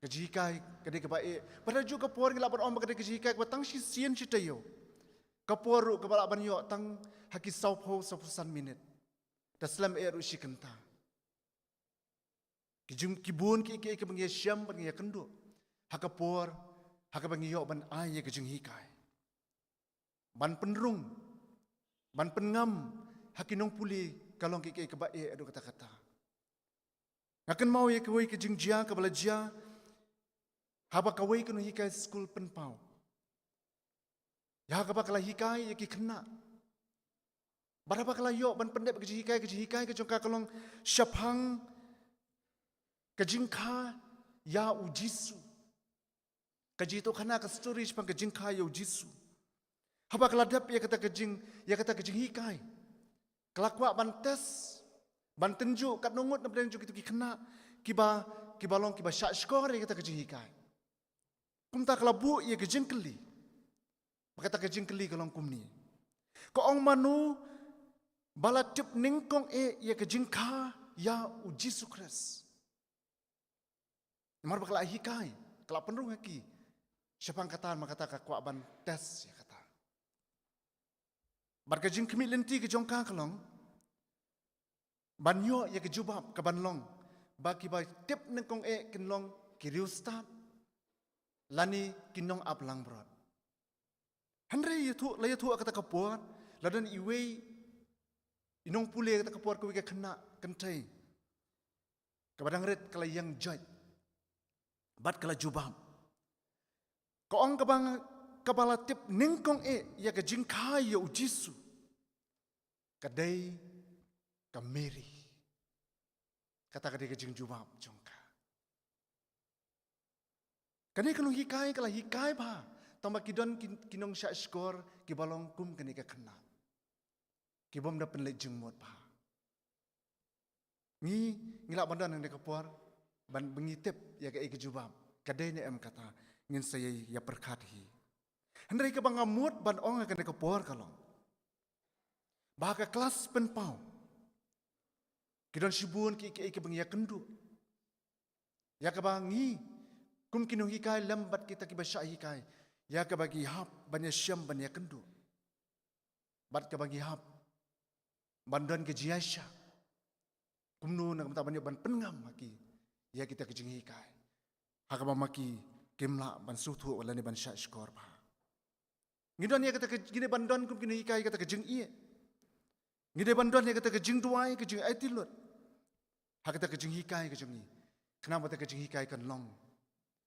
Kejikai kede ke bae. Pada juga por ngilak ban om kede kejikai ke tang si sien si tayo. Kaporu ke balak ban yo tang haki saupo 10 minit. Daslam eru si kenta. Kijum kibun ki bangi syam bangi kendo. Hakapor haka bangi yo ban ai ke jeng hikai. Ban penrung ban pengam hakinong puli kalong ki ke bae adu kata-kata. Ngakan mau ye kawai ke jeng jia ke balajia. Haba kawai kenu hikai school penpau. Ya haba kala hikai ya ki kena. Baraba kala yo ban pendep ke hikai ke jongka kalong syapang ke jingka ya ujisu. Kaji itu kana ke story syapang ke jingka ya ujisu. Haba kala dap ya kata ke jing hikai. Kelakwa ban tes ban tenju kat nongut na blang ki kena kibalong kiba syak skor ya kata ke hikai. Kumta kelabu ia ke jengkeli. Makata ke jengkeli kalong kumni. Ko ong manu bala tip ningkong ia ke jengka ya uji sukres. Mar bakala hikai, kala penrung aki. Siapa kata makata ka kwa ban tes ya kata. Bar ke jengkemi lenti ke jongka kalong. Banyo ia ke jubab ke banlong. Bagi ba tip ningkong kinlong kiriu start. Lani kinong aplang brot. Henry laya tu kata kapuat, ladan iwe inong pule kata kapuat ko wika kena kentai. Kabadang red kala yang judge. Bat kala jubam. Kaong kabala tip ningkong ya ke jingkai ya ujisu. Kadai kameri. Kata kadai ke jing jubam jongka. Kani kanong hikai kala hikai ba. Tamba kidon kinong syak skor kibalong kum kani ka kena. Kibom da penlek jengmot ba. Ngilak bandan yang dekapuar ban bengitip ya ke jubam. Kadai ni em kata ngin saya ya perkati. Hendai ke bangamut ban ong akan dekapuar kalong. Bahaka kelas penpau. Kidon sibun ki bengi ya kendu. Ya ke bangi kum kinong hikai lambat kita ki basya hikai. Ya ke bagi hap banyak syam banyak kendu. Bat ke bagi hap bandan ke jiasya. Kumnu nak mata banyak ban pengam maki. Ya kita ke jing hikai. Hakaba maki kimla ban sutu wala ni ban sya skor ba. Ngidon ya kata ke gini bandan kum kinong hikai kata ke jing iye. Ngide bandan ya kata ke jing duai ke jing aitilot. Hakata ke jing hikai ke jing ni. Kenapa tak ke jing hikai kan long?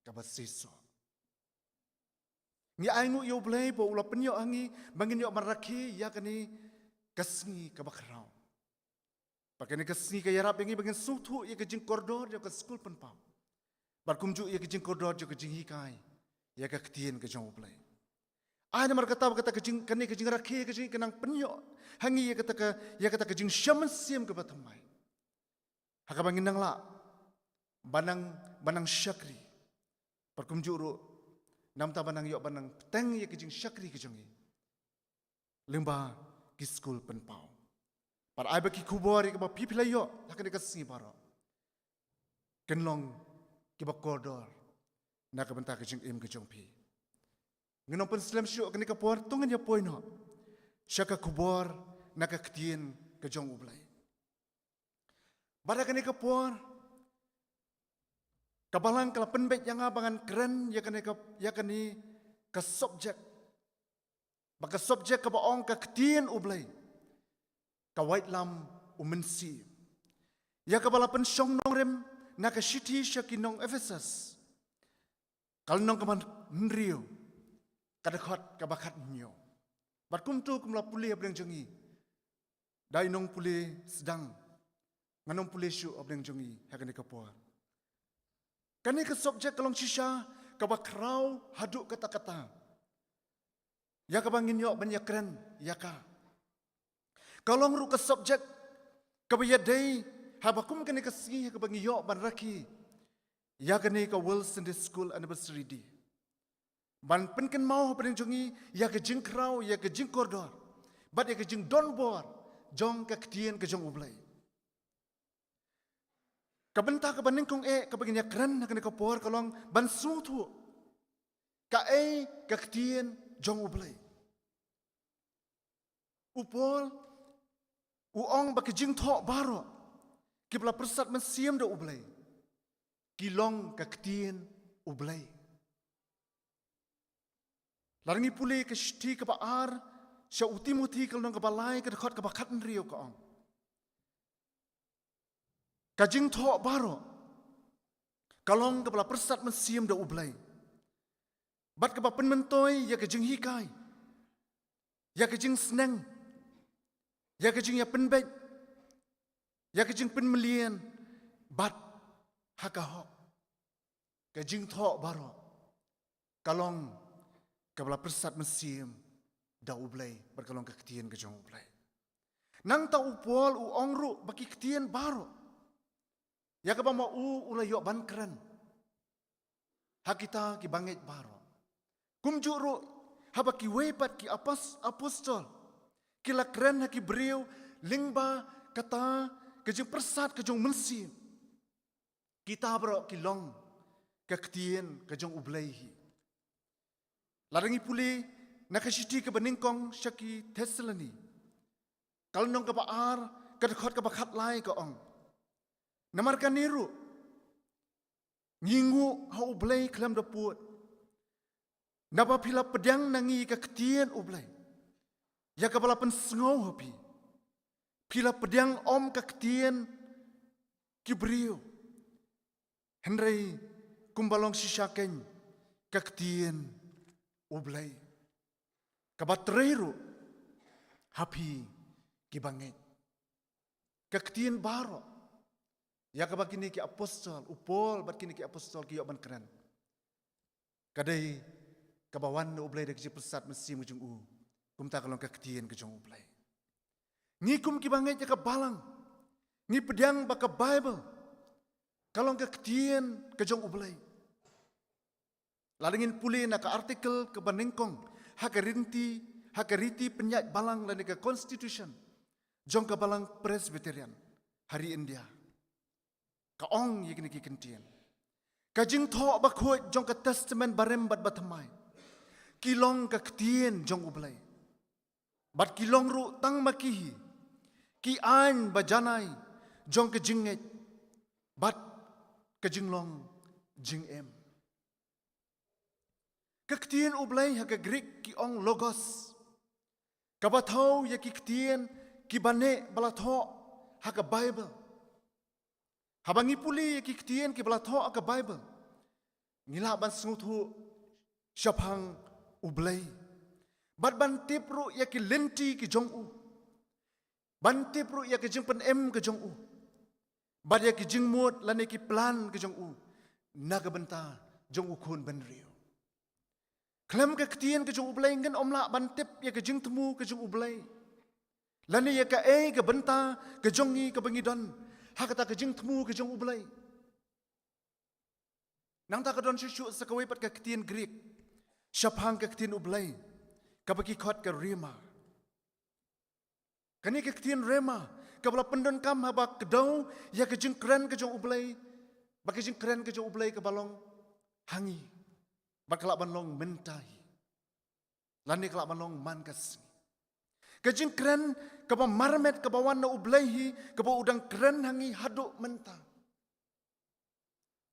Kabasiso. Ngi aingu yo blay bo ula penyo angi bangin yo maraki ya kani kasngi ka bakrao. Pakani kasngi ka yarap yangi bangin sutu ya kejing koridor yo ka skul penpau. Barkumju ya kejing koridor yo kejing hikai ya ka ketien ke jong blay. Ai namar kata kejing kani kejing raki kejing kenang penyo hangi ya kata kejing shaman siam ke batamai. Haka bangin nang la banang syakri. Barkumju ro nam ta banang yo banang teng ya kejing syakri kejongi. Limba ki skul penpau. Par ai baki kubori ke ba pipila yo hakani kasngi baro. Kenlong ki ba koridor na ka benta kejing im kejong pi. Nginom pen slam syuk kani ka por tungan ya poino. Syaka kubor na ka ketien kejong ublay. Bada kani ka por kabalang kala penbet yang abangan keren ya kani ka subjek. Baka subjek ka baong ka ketien ublay. Ka white lam umensi. Ya ka bala pensyong nong rem na ka shiti syakinong Ephesus. Kal nong kaman nrio kadakot kabakat nyo. Batkum tu kumla pulih abdeng jengi. Dai nong pulih sedang. Nganong pulih syuk abdeng jengi hakani ka puar. Kani ka subjek kalong sisya kabakrau haduk kata-kata. Ya ka bangin yo banyak keren ya ka. Kalong ru ka subjek kabayadai habakum kani ka singi ka bangi yo ban raki. Ya kani ka World Sunday School Anniversary di. Ban penken mau pada jongi ya ke jing krau ya ke jing koridor. Bat ya ke jing don bor jong ka ketien ke jong ublay. Kabenta ka baning kong ka bagin ya keren na ka por kalong ban sutu. Ka ka ketien jong ublay. Upol uong ba ke jing thok baro. Kibla persat men siam da ublay. Kilong ka ketien ublay. Larangi pulih ke shti ke baar, sya utimuti kalau nang ke balai ke dekat ke bakat nrio ke ong. Kajing thok baro, kalong ke bala persat mensiam da ublay. Bat ke bapen mentoy ya kajing hikai, ya kajing seneng, ya kajing ya penbet, ya kajing penmelian, bat hakahok. Kajing thok baro, kalong kabala persat mesim da ublay berkalong ke ketien ke jong ublay. Nang ta upol u ongru baki ketien baro. Ya ka ba mau ulay yo ban keren. Hakita ki banget baro. Kumjuru habaki wepat ki apostol. Kila keren haki beriu lingba kata ke jong persat ke jong mesim. Kita baro kilong ke ketien ke jong ublay hi. Larangi pulih nakasiti ke beningkong syaki Thessaloni. Kalau nong ke baar kedekot ke bakat lai ke ong. Namarkan niru. Nyingu ha ublay kelam daput. Napa pila pedang nangi ke ketien ublay. Ya ke balapan sengau hapi. Pila pedang om ke ketien kibriu. Henry kumbalong sisyaken ke ketien ublay. Kabatreru hapi kibangit. Kaktian baro. Ya kabakini ki apostol upol bakini ki apostol ki yoban keren. Kadai kabawan na ublay dek persat mesim ujung u. Kumta kalong kaktian ke jong ublay. Ngikum kibangit ya kabalang. Ngi pedang baka Bible. Kalong kaktian ke jong ublay. Lalingin pulih nak artikel ke Baningkong, hakariti penyat balang dan ke Constitution, jong ke balang Presbyterian, hari India. Kaong yikini kikentian. Kajing thok bakhoy jong ke Testament barem bat batamai. Kilong ke ketien jong ublay. Bat kilong ru tang makihi. Ki an bajanai jong ke jinget. Bat ke jinglong jing em. Kaktian ublay haka Greek ki ong logos. Kabatau ya ki ketien ki bane balatho haka Bible. Habangi puli ya ki ketien ki balatho haka Bible. Ngila ban sungutu syapang ublay. Bat bantip ru ya ki lenti ki jong u. Bantip ru ya ki jing pen em ke jong u. Bat ya ki jing mut lan ki plan ke jong u. Naga benta jong u kun ben rio. Klem ke ketien ke jong ublay ngen om la bantip ya ke jing temu ke jong ublay. Lan ya ke ke benta ke jongi ke bengidon. Hakata ke jing temu ke jong ublay. Nang ta kadon syusyu sakawai pat ke ketien Greek. Syapang ke ketien ublay. Kabagi kot ke rema. Kani ke ketien rema. Kabala pendon kam haba kedau. Ya ke jing keren ke jong ublay. Bagi jing keren ke jong ublay ke balong hangi. Bakalak balong mentahi. Lani kalak balong man kasni. Ke jing keren kaba marmet kaba wana ublayhi. Kaba udang keren hangi haduk mentah.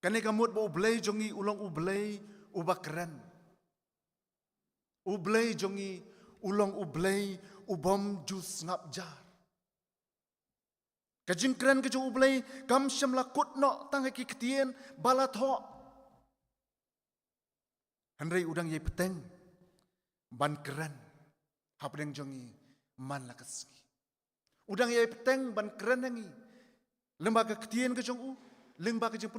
Kani kamut ba ublay jongi ulang ublay ubak keren. Ublay jongi ulang ublay ubom jus ngap jar. Kajing keren kajong ublay kam syam lakut no tang ki ketien balat ho. Handrai udang ye peteng ban keren hapdeng jongi man lakasngi. Udang ye peteng ban keren hangi. Lembaga ketien kajong u lembaga kajong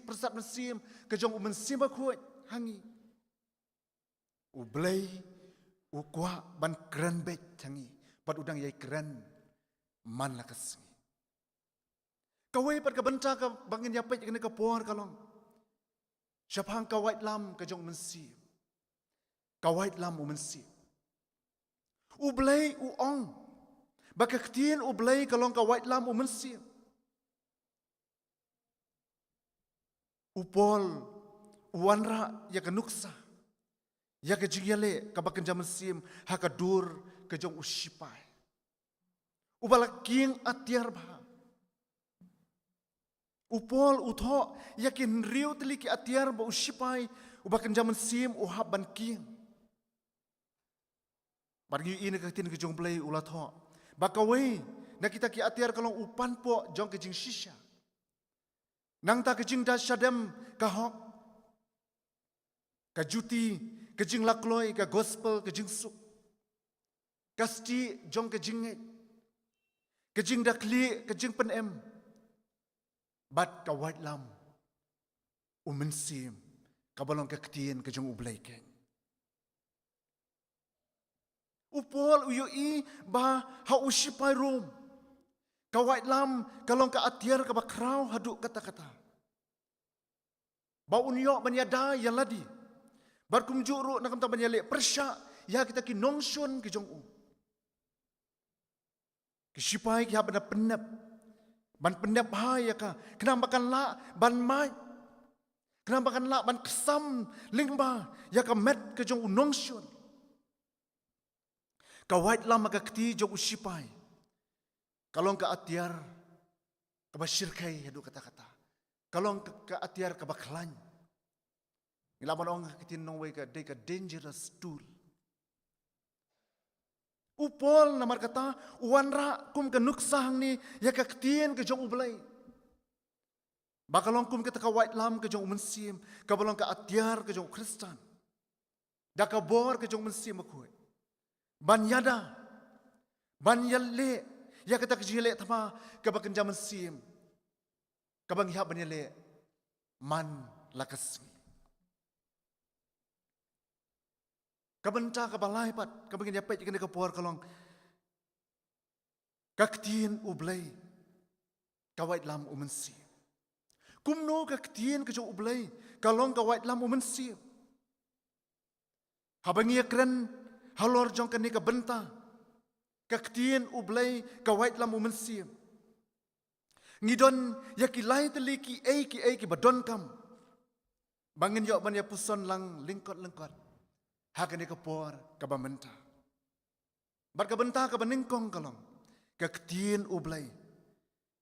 persat mesim kajong u mensim bakut hangi. Ublay ukwa ban keren bet hangi. Pat udang ye keren man lakasngi. Kawai pat kabenta ka bangin yapet kena kapor kalong. Syapang kawait lam kajong mensi. Kawait lam mensi. Ublay uong. Baka ketien ublay kalong kawait lam mensi. Upol uwanra ya kanuksa. Ya kajigyale kabakan jaman sim hakadur kajong usipai. Ubalaking atiar bah. Upol utho yakin riu teliki atiar ba usipai ubakan jaman sim uhab ban king. Bargi ini katin ke jong play ulat ho. Bakawai na kita ki atiar kalong upan po jong ke jing shisha. Nang ta ke jing da syadem kahok. Ka juti ke jing lakloi ka gospel ke jing suk. Kasti jong ke jing ke jing da kli ke jing pen em. Bat ka white lam umensim kabalong ka ketien ka jong ublay ken. Upol uyoi ba ha usipai rum. Ka white lam kalong ka atiar ka bakraw haduk kata-kata. Ba unyo banyada yang ladi. Bar kumjuru nakam ta banyale persya ya kita ki nongshon ki jong u. Ki sipai ki ha bana penep. Ban pendap bahaya ka. Kenapa kan la ban mai. Kenapa kan la ban kesam lingba ya ka met ke jong unong syun. Ka white lama ka keti jong usipai. Kalong ka atiar ka basyirkai hadu kata-kata. Kalong ka atiar ka baklan. Ilaman ong keti nong way ka day ka dangerous tool. Upol namar kata uwanra kum ke nuksang ni ya ka ketien ke jong ublay. Bakalong kum ke ka white lam ke jong mensim, kabalong ka atiar ke jong Kristen. Da ka bor ke jong mensim akui. Ban yada. Ban yalle ya kata ke jile tama ka bakan jam mensim. Kabang ihap ban yalle man lakas. Kabenta kabalai pat kabangin yapet kena kapor kalong kaktin ublay kawait lam umensi. Kumno kaktin kajong ublay kalong kawait lam umensi. Habangi keren halor jong kani kabenta kaktin ublay kawait lam umensi. Ngidon yakilai teliki ki badon kam. Bangin yok ban ya puson lang lingkot. Hakani kapor kabamenta. Bar kabenta kabaningkong kalong. Kaktin ublay.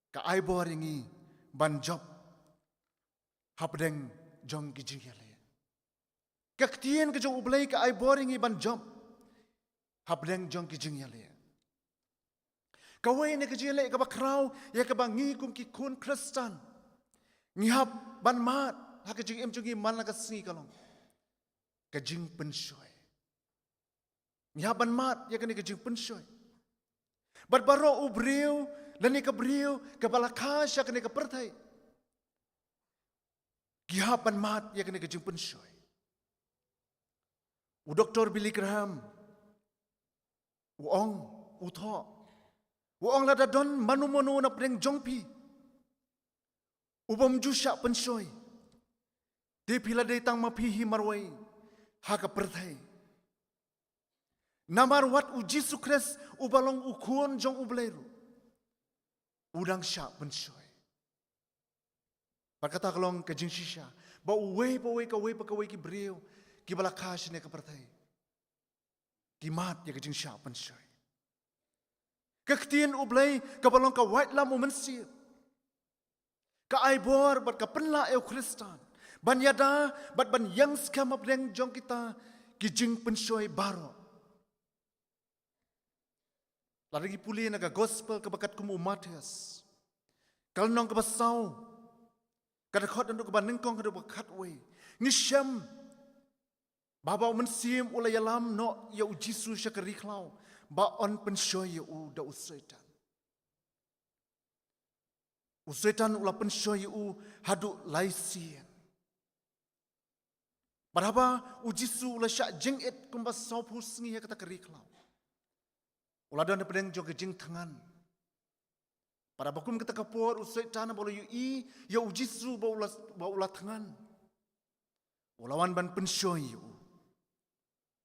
Ka aibor ingi banjob. Hapdeng jong kijingyale. Kaktin ka jong ublay ka aibor ingi banjob. Hapdeng jong kijingyale. Kawai na kijingyale kabakraw ya kabangi kum kikun Kristen. Ngihap ban mat. Hakajing im jungi man lakas kalong. Kajing pensyoy. Nyaban mat ya kini kejing pensoy. Bat baro ubriu lani ka briu ka balakas ya kini ka pertai. Gihapan mat ya kini kejing pensoy. U Dr. Billy Graham. Uong utho. Uong lada don manu-manu na preng jongpi. Ubam jusya pensoy. Di pila datang mapihi marway. Haka pertai. Namar wat u Jesu Christ ubalong ukun jong ubleru. Udang syak pensoy. Berkata kalong ke jing shisha. Ba uwe ki beriu. Ki balakas ne ka pertai. Ki mat ya ke jing syak pensoy. Kektian ublay ka balong ka white lam umensir. Ka aibor bat ka penla eu Kristan. Ban yada bat ban yang skam abreng jong kita ki jing pensoy baro. Lagi puli naga gospel kebakat kumu Matius. Kalau nong kebasau. Kada khot untuk kebanengkong kada bakat we. Ngisyam. Baba mensim ulay alam no ya ujisu syakariklaw. Ba on pensoy ya u da usaitan. Usaitan ula pensoy u hadu laisian. Baraba ujisu ula syak jengit kumbasau pusngi ya kata kariklaw. Uladan pedeng jog jing tangan. Para bakum kita kapor usai tanah bolo yu ya ujisu ba ulat tangan. Ulawan ban pensoy yu.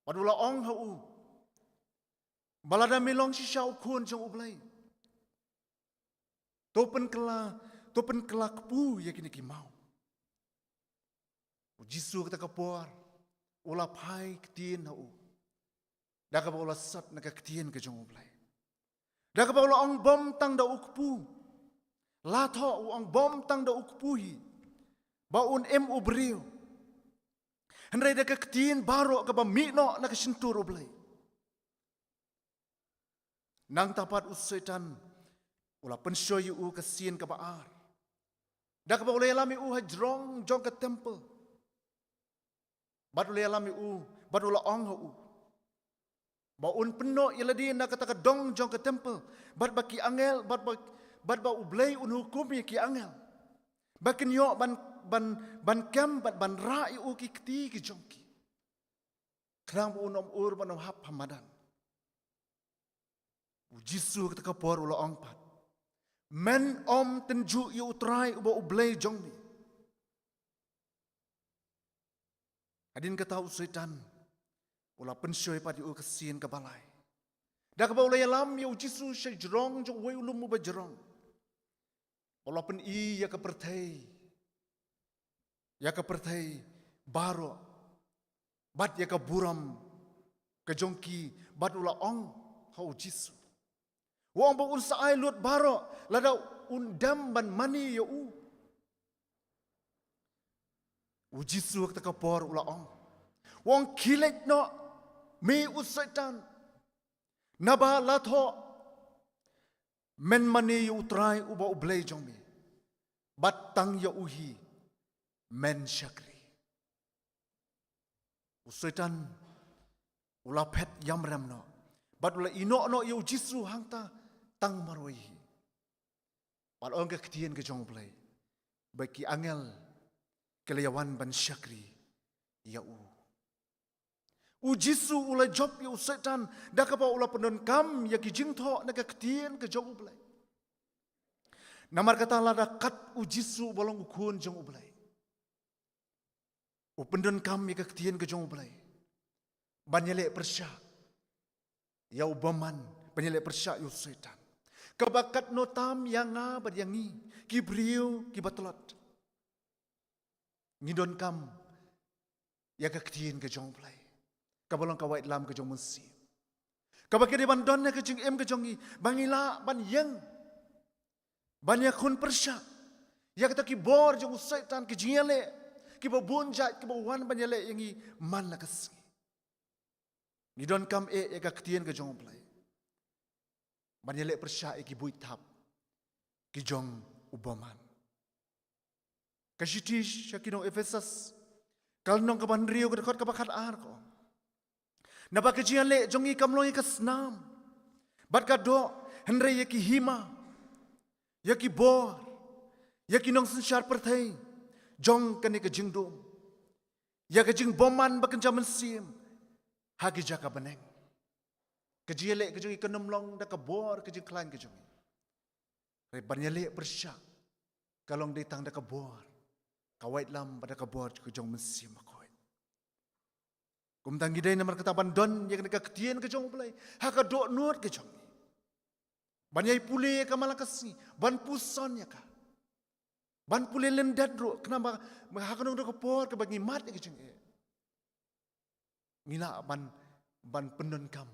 Padula ong hau. Balada melong shisha ukun jong ublay. Topen kela kepu ya kini kimau. Ujisu kita kapor ula pai ketien hau. Daka ba ula sat na kaktian ke jong ublay. Daka ba ula ang bom tang da ukpu. Lato ang bom tang da ukpuhi. Baun ubriu. Henry da kaktian baro ka ba mino na kasintur ublay. Nang tapat usaitan ula pensoy u kasin ka baar. Daka ba ula alami u hajrong jong ka temple. Bat ula alami u, bat ula ong u. Baun penuh iladi nak kata dong jong ke temple. Bat baki angel, bat ba ublay un hukum ki angel. Bakin yo ban kem bat ban ra u ki kti ki jongki. Kerang un ur ban hap hamadan. Ujisu kata kapor ula ongpat. Men tenju yu utrai uba ublay jongmi. Adin kata usaitan. Ula pensoy padi u kesin ke balai. Dah ke bawah alam ya ujisu syai jerong jong wei ulum mu bajerong. Ula pen ya ke pertai. Ya ke pertai baro. Bat ya ke buram. Ke jongki bat ula ong ha ujisu. Wong ba un saai lut baro lada undam ban mani ya u. Ujisu ke kapor ula ong. Wong kilet no mi usaitan naba latho men mani utrai uba ublay jong mi batang ya uhi men syakri usaitan ula pet yamram no bat ula ino no ya ujisu hangta tang marwai bat ong ke ketien ke jong ublay baki angel kelayawan ban syakri ya u Ujisu ula job ya usaitan. Dah kapa ula pendon kam ya ki jingtho na ka ketien ke jong ublay. Namar kata lada kat ujisu bolong ukun jong ublay. Upendon kam ya ka ketien ke jong ublay. Banyelek persya. Ya ubaman banyelek persya ya usaitan. Kebakat notam yang nga badyangi ki briu ki batelot. Ngidon kam ya ka ketien ke jong ublay. Kabalong kawait lam ke jong musi. Kabake di bandon ke jing em ke jongi bangila ban yang banyak kun persya. Ya kata ki bor jong usaitan ki jingale ki babunja ki bawan banyale yangi man la kasingi. Ngidon kam ya ka ketien ke jong play. Banyale persya ki buitap ki jong ubaman. Kasitish syakino Efesas kalnong kabanrio ke dekat kabakat ar ko. Na ba kejian le jong i kamlong i kasnam. Bat ka do henre yaki hima. Yaki bor. Yaki nong sensyar perthai. Jong kani kejing dom. Ya kejing boman bakan jaman sim. Hagi jaka beneng. Kejian le kejong i kenomlong da ka bor kejing klan kejong. Rebannya le bersyak. Kalong ditang da ka bor. Kawait lam pada ka bor kejong mensim akoit. Kumtang giday na markataban don ya kena ketien kejong ulay. Haka do nuot kejong. Banyai pule ka malakasi, ban puson ya ka. Ban pule lendat ro kenapa haka nong do ka bor ka bagi mat kejong e. Ngila ban pendon kam.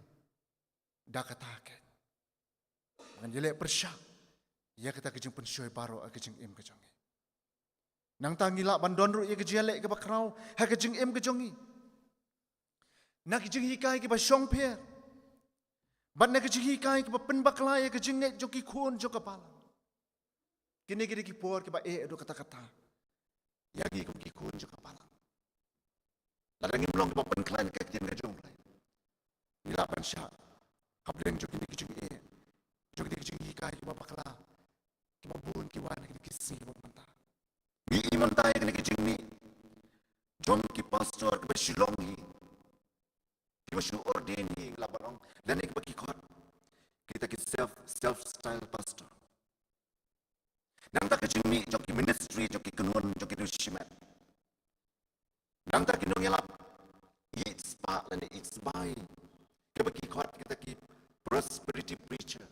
Da kataket. Ngan jelek persyak. Ya kita kejong pensyoy baro kejong im kejong e. Nang tangila bandon ru ya kejelek ke bakrau ha kejeng em kejongi. Nak kejeng hikai ke ba syong per. Ban nak kejeng hikai ke ba pen bakla ya kejeng net joki kun jo kepala. Kini kini ki por ke ba do kata-kata. Ya gi ki kun jo kepala. Larang imlong ke ba pen klan ke kejeng kejong. Nila ban sya. Kableng jo kini kejeng jo kini kejeng hikai ke ba bakla. Ke ba bun ki wan kini kisi ba mantap. Ni iman tayo kena kecing ni. Jom ki pastor ke Shillong ni. Ki masyu ordain ni labarong dan ek bagi kot. Kita ki self style pastor. Nang tak kecing ni jom ki ministry jom ki kenuan jom ki nusimat. Nang tak kinong yalap. It's pa dan it's by. Ki bagi kot kita ki prosperity preacher.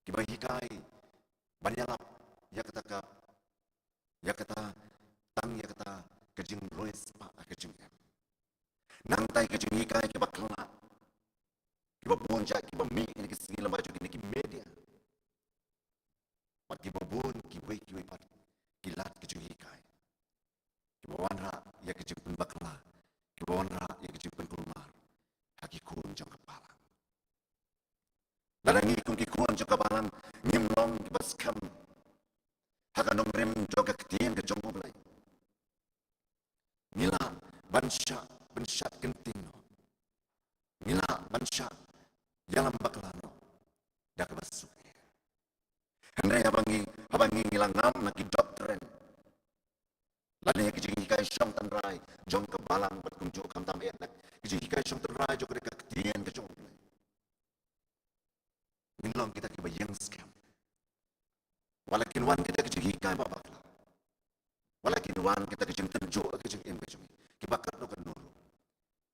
Ki bagi kai banyalap ya kata ya kata tang ya kata kejing rois pa kejing em nang tai kejing ikai ke bakla ke babonja ke bami ini ke sini lama juga ini ke media pagi babon ke wei pat kilat kejing ikai ke bawanra ya kejing pen bakla ke bawanra ya kejing pen kulmar haki kun jong kepala darangi kun ki kun jong kepala ngimlong ke baskam hakanong rem joga ketien ke jong mulai. Nila bansya kenting no. Nila bansya jalan baklano. Dak basuk. Henry habangi ngilang ngam naki doktren. Lalu kijing hikai syong tanrai jong kebalang berkunjuk kam tam enak. Kijing hikai syong tanrai jong ke ketien ke jong mulai. Nilong kita kibayang scam. Walakin wan kita kejeng hikai babakla. Walakin wan kita kejeng tenjo kejeng em kejeng. Kibakat no kanuru.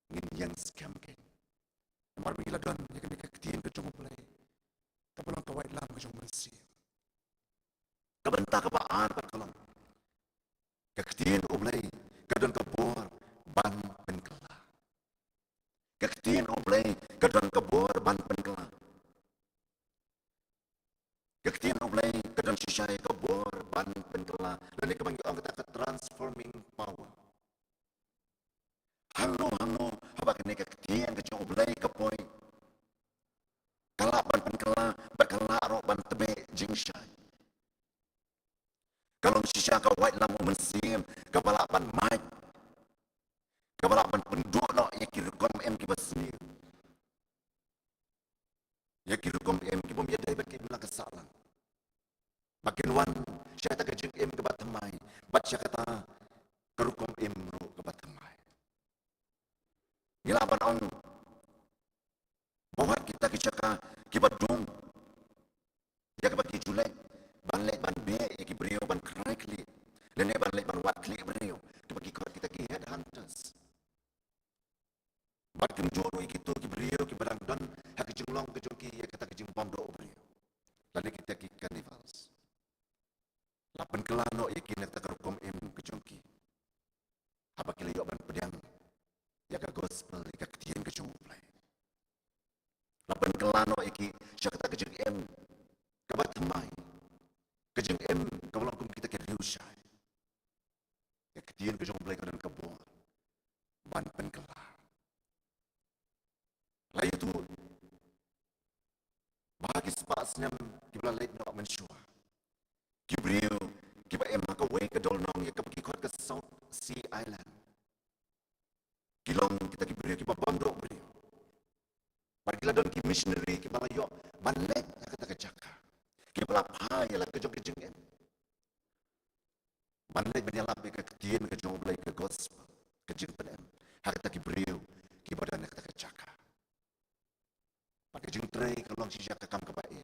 Ngin yang scam ken. Mar bigila don ya kena ketien kejeng mulai. Kapalang kawait lam kejeng mensi. Kabenta kabaan patkolong. Ketien ulai kadon kabor ban penkela. Ketien ulai kadon kabor ban penkela. Ketien ulai kadang sisai kabor ban penkela dan kebangi orang kata transforming power. Halo haba kene ketien kejong ulai kapoi. Kala ban penkela bakala ro ban tebe jingshai. Kalau sisa ka white lam mensim kepala ban mic. Kepala ban penduk no ya kirukom em kibasni. Ya kirukom em kibom ya dai baki bila kesalan. Makin wan saya tak kejeng em ke batemai. Baca kata kerukom em ro ke batemai. Gila ban on. Bawa kita kecaka kibadung. Ya ke bagi julek ban lek ban be ya ki brio ban krakli. Lene ban lek ban wat kli brio. Ke bagi kita ki head hunters. Bat kem joro gitu ki brio ki barang don ha kejeng long kejeng ki ya kata kejeng pondok brio. Lalu kita ki carnivals. Lapan kelano ikin nak terkom em kejongki. Apa kila yok ban pedang. Ya ka gospel ka ketien kejong play. Lapan kelano iki syakta kejong em kabat mai. Kejong em kabalong kita ke riusai. Ya ketien kejong play kadang kabor. Ban penkela. Layu tu bagi spasnya kibla lek no mensyua. Kibriu, kiba em ka way ka dolnong ya ka pagikot ka South Sea Island. Kilong kita kibriu kiba bondo Parkila don ki missionary ki bala yo banlet kata kejaka. Ki bala pai la kejok kejeng. Banlet menyalap ke ketien ke jong belai ke gospel kejeng penem. Hakata ki beriu ki badan kata kejaka. Pada kejeng tray kalau sisa kakam ke baik.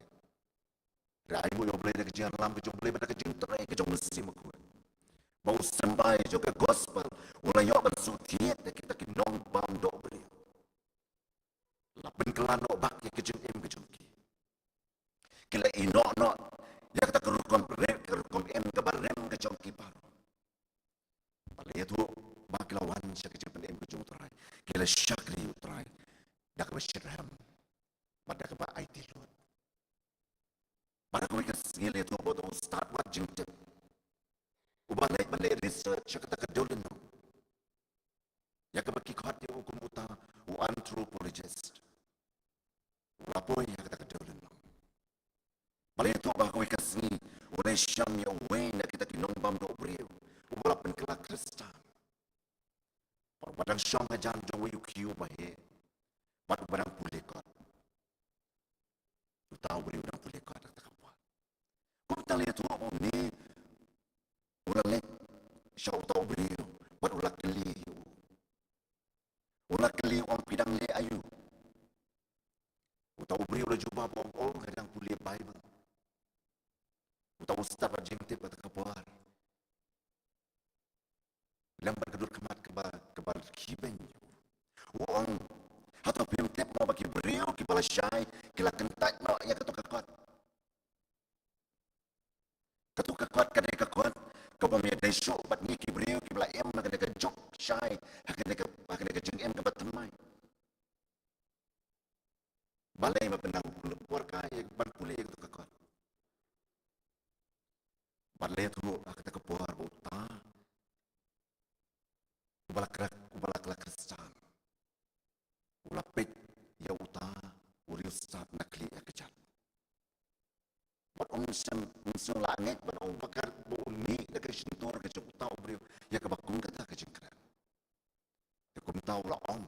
Rai mu yo belai ke kejeng lam ke jong belai pada kejeng tray ke jong mesti makut. Bau sampai juga gospel ulai yo bersutiet kita ki nong bam do beriu. Lapen kelano bak ya kejeng em kejeng ki. Kila ino no ya kata kerukom em ke barem ke jong ki baru. Palai itu bak lawan sya kejeng em ke jong terai. Kila syakri terai. Dak besyirham. Pada ke ba IT lot. Pada ko ikas ngile itu bodo start wat jeng tip. Balai research ya kata kedolen no. Ya ke baki khat ya hukum uta anthropologist. Lapoy ya kata kedolen no. Balai itu bah ko ikas ni oleh syam ya we na kita kinong bam do brio. Walaupun kelak Kristen. Padang syam ajan jong we kiu bahe. Pat barang pulih kot. Tu tahu beri barang pulih kot kata kapal. Ko tali tu apa ni ulah lek syau tahu beri. Pat ulah keli. Ulah keli orang pidang le ayu. Tahu beri ulah jumpa orang kadang kuliah Bible. Tahu ustaz jeng tip kata kapal. Lambat kedua kemat kebal kibeng. Wong atau piang tip mau bagi beriu kibala syai kila kentat no ya ketuk kekuat. Ketuk kekuat kadai kekuat kebamia desu bat ni kiberiu kibala em nak kadai kejok syai hakadai kejeng em kebat temai. Balai mapendang keluar kaya ban pulih ketuk kekuat. Balai tu hakadai kepuar uta. Ubala kelak Kristen. Ula pek ya uta uri ustaz nakli ya kejat. Bat unsur langit bat bakar bumi da kesentor ke uta ubri ya ke bakung kata ke jengkran. Ya kum tahu la om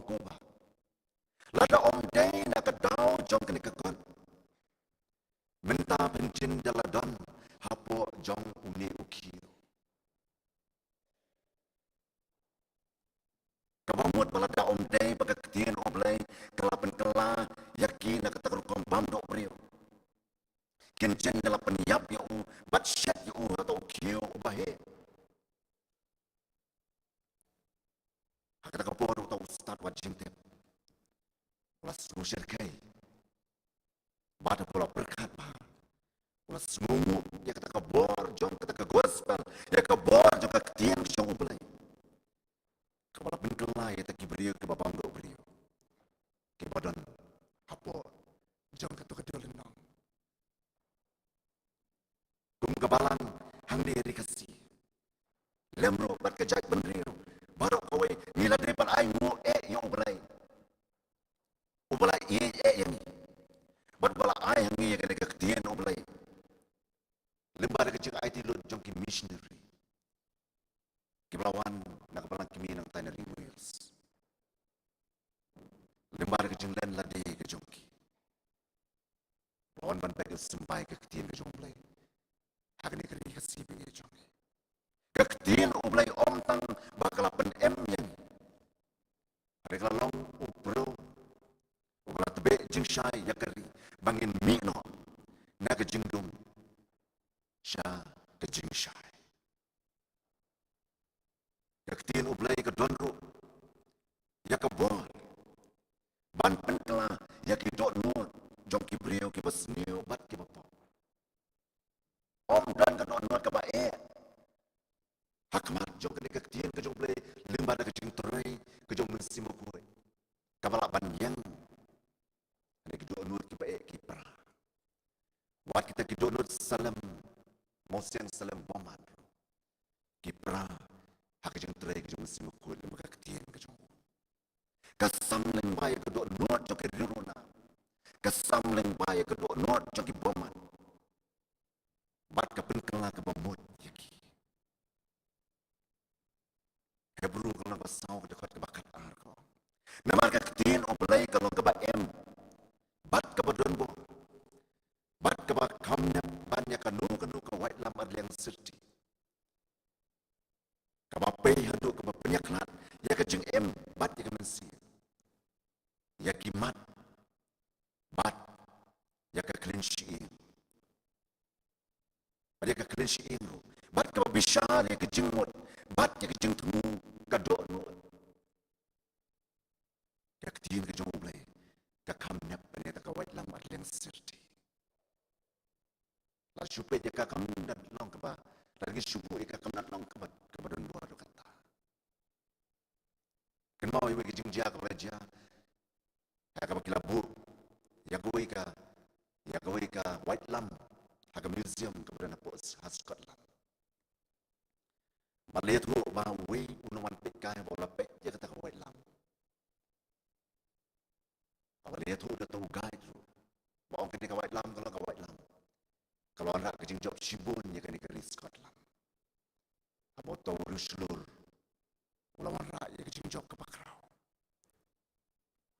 kuba. Lada om day na kadau jong kene kekon. Menta pencin daladon hapo jong uni ukiu. Kabamut balada om day baga ketien oblay kelapan kela yakin nak tarukom bam do brio. Kencen delapan yap ya bat syat ya atau kio bahe. Hakata kapor atau ustad wajib tep. Ulas rusir kai. Bada pula berkat ba. Ulas semumu ya kata kabor jom kata ke gospel ya kabor jom ke ketien jom oblay. Kepala penkelai tak beriu ke babam do beriu. Ke badan apa jong ketuk kedolen nong. Kum kebalan hang diri kasih. Lemro bat kejat bendriu. Baru kowe nila daripada aimu yo ubelai. Ubelai yang ni. Bat bala ai hang ye kena ketien ubelai. Lembar kecil IT lo jong ki missionary. Kiblawan nak balang kimi nang Tannery Wheels. Lembar ke jenglan ladi ke jongki. Lawan ban baik sampai ke ketien ke jongplay. Hakni keri kasih pinggir jongki. Ke ketien ublay om tang bakalapan M yang. Hari kelalong ubro. Ubra tebe jeng syai ya keri bangin mino. Na ke jengdum. Syah ke jeng syai. Ya ketien ublay ke donru. Ya ke bol. Ban penkela ya ke dok nur. Jom ki beriu ki besniu bat ki bapa. Om dan ke dok nur ke bae. Hakmat jom ke ketien ke jom ublay. Limba da ke jeng terai. Ke jom mensimu kuih. Kabalak ban yang. Ini ke dok nur ki bae ki pra. Wat kita ke dok nur salam. Mosiang salam boman. Ki pra. Hak jeng terai ke jom mensimu kuih. Limba ke ketien ke jom. Kasamleng bayi kedua not joki diruna. Kasamleng bayi kedua not joki boman. Bat kepenkela ke bamut yaki. Hebru kalau basau dekat ke bakat arko. Namar ke ketien oblay yakimat bat yaka clean Pada ka clean ro bat ka bishar yaka jingmot bat yaka jing tu ka do no yak tin ka jong blai ka kam nep ne ta ka wait lam at leng sirti la chupe yaka kam dat long ka ba lagi syukur ika kemenat long kebadan luar do kata. Ken mau iwe kijing dia ke raja. Ya ka bakilabur. Ya go ika White Lam. Haga museum kebadan pos has Scotland. Malayat go ba we unawan pek kai bola pek ya kata ka White Lam. Malayat go da tu guide ro. Ba ong kene ka White Lam kalau ka White Lam. Kalau anak kecing job Shibun ya kan di Scotland. Abo tahu ruslur. Ulawan rak ya kecing job ke Bakrau.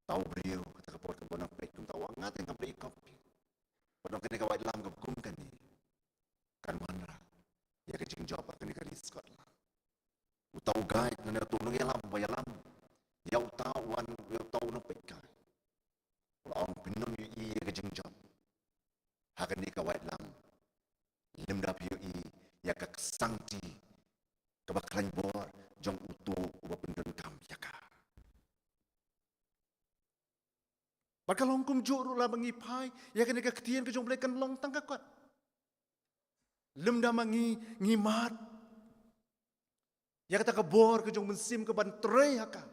Tahu beliau kata kapor ke bonang pek kum tahu angat yang beli kopi. Padang kena kawat lam ke kum kan ni. Kan manra ya kecing job akan di Scotland. Utahu guide nana tu nung yalam bayalam. Ya utahu wan ya utahu nung pek kai. Ulawan pinun ya kecing job. Hakan ni kawat lam. Limda PUI ya kak sangti kebakaran bor jong utu uba pendon kam yaka. Bakalong kum juru la bangi pai ya kan ka ketien ke jong blekan long tang kakot. Limda mangi ngimat. Ya kata ke bor ke jong mensim ke ban trei yaka.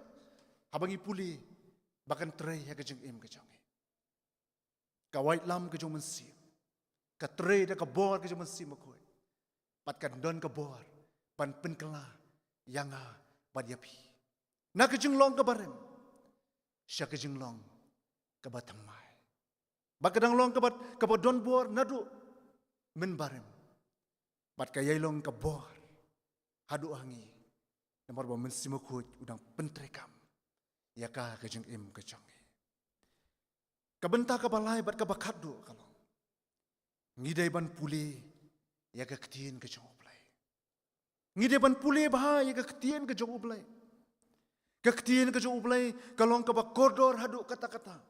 Habangi puli bakan trei ya ke jong im ke jong. Kawait lam ke jong mensim. Ka tre da ka bor ke jaman si makoi pat kan don ka bor pan penkela yanga badyapi na ke jinglong ka barem sya ke jinglong ka batamai bakadang long ka don bor nadu men barem pat ka yailong ka bor hadu angi nomor ba men si makoi udang pentrekam yaka ke jing im ke jangi ka benta ka balai bat ka bakadu kalau ngidai ban pule ya ka ketien ke jong ublai ngidai ban pule bah ya ka ketien ke jong ublai ka ketien ke jong ublai kalong ka ba koridor hadu kata-kata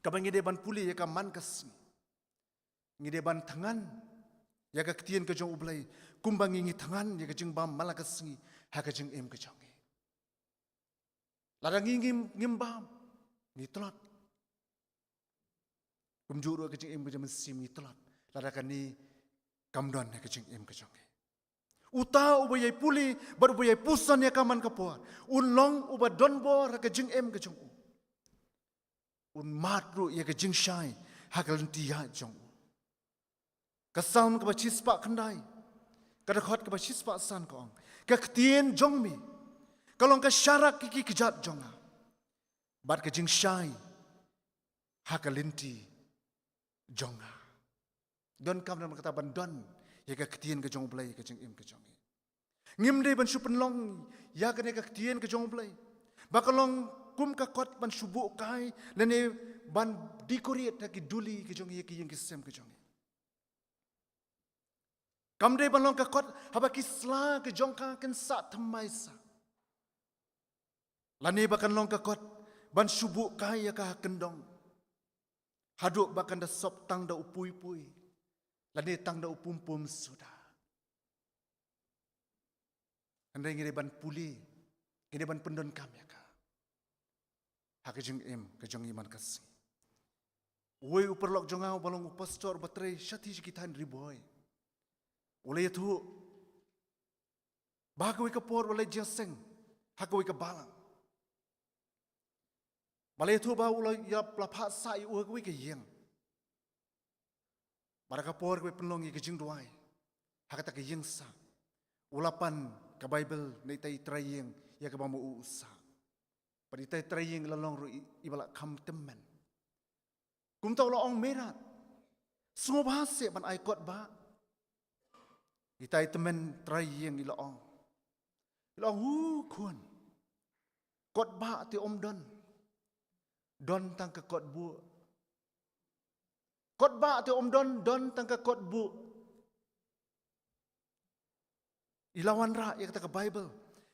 ka ba ngidai ban pule ya ka man kas ngidai ban tangan ya ka ketien ke jong ublai kumbang ngi tangan ya ka jing bam malakas ngi ha ka jing em ke jong ladang ngim bam ngi telot kumjuru kecing im kecing mesim itulah ladakan ni kamdon kecing im kecing. Uta ubayai puli baru ubayai pusan ya kaman kapuar. Unlong ubah donbor kecing im kecing. Un matru ya kecing syai hakal tiya jong. Kasam kebacis pak kendai. Kadakot kebacis pak san kong. Kaketien jong mi. Kalau ke syarak kiki kejat jonga. Bat kecing syai hakal linti jonga. Don kam dalam kataban don ya ka ketien ke jong blai ke jeng im ke jong. Ngim dei ban supen long ya ka ne ka ketien ke jong blai. Bakalong kum ka kot ban subu kai lene ban dikorit ta ki duli ke jong ye ki yang kisem ke jong. Kam dei ban long ka kot haba kisla ke jong ka ken sa thamai sa. Lane bakan long ka kot ban subu kai ya ka kendong. Haduk bahkan dah sop tang dah upui-pui. Lani tang dah upum-pum sudah. Anda ingin ban puli. Ingin ban pendon kami ya ka. Hak jeng em ke jeng iman kasih. Wei uperlok jongau balong upastor batrai syati sekitan riboy. Oleh itu bagoi ke por oleh jaseng. Hakoi ke balang. Balai tu bau lo ya pelapah sai uak we ke yang. Baraka por we penlong ke jing duai. Hakata ke yang sa. Ulapan ke Bible nei tai trayeng ya ke bamu usa. Padi tai trayeng lalong ru ibala kam temen. Kum tau lo ong merat. Semua bahasa ban ai kot ba. Itai temen trayeng ila ong. Ila ong kun. Kot ba ti om don. Don tang ke kot bu. Kot ba te om don tang ke kot bu. Ilawan ra ya kata ke Bible.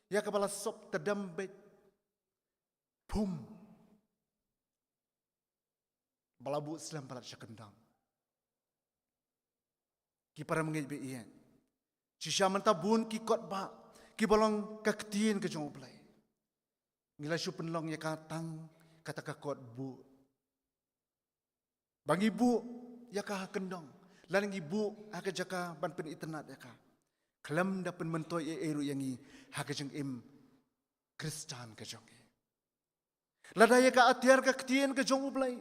Ya ke bala sop terdambet. Pum. balabu Islam balat syakendang. Ki para mengej be iya. Cisha mentabun ki kot ba, ki bolong kaketien ke jong ublay. Ngila syu penlong ya katang kata ka kot bu. Bang ibu ya ka kendong. Lalang ibu haka jaka ban pen internet ya ka. Kelam dapen mentoy eru yangi haka jeng im Kristan ke jong. Ladaya ka atiar ka ketien ke jong ublay.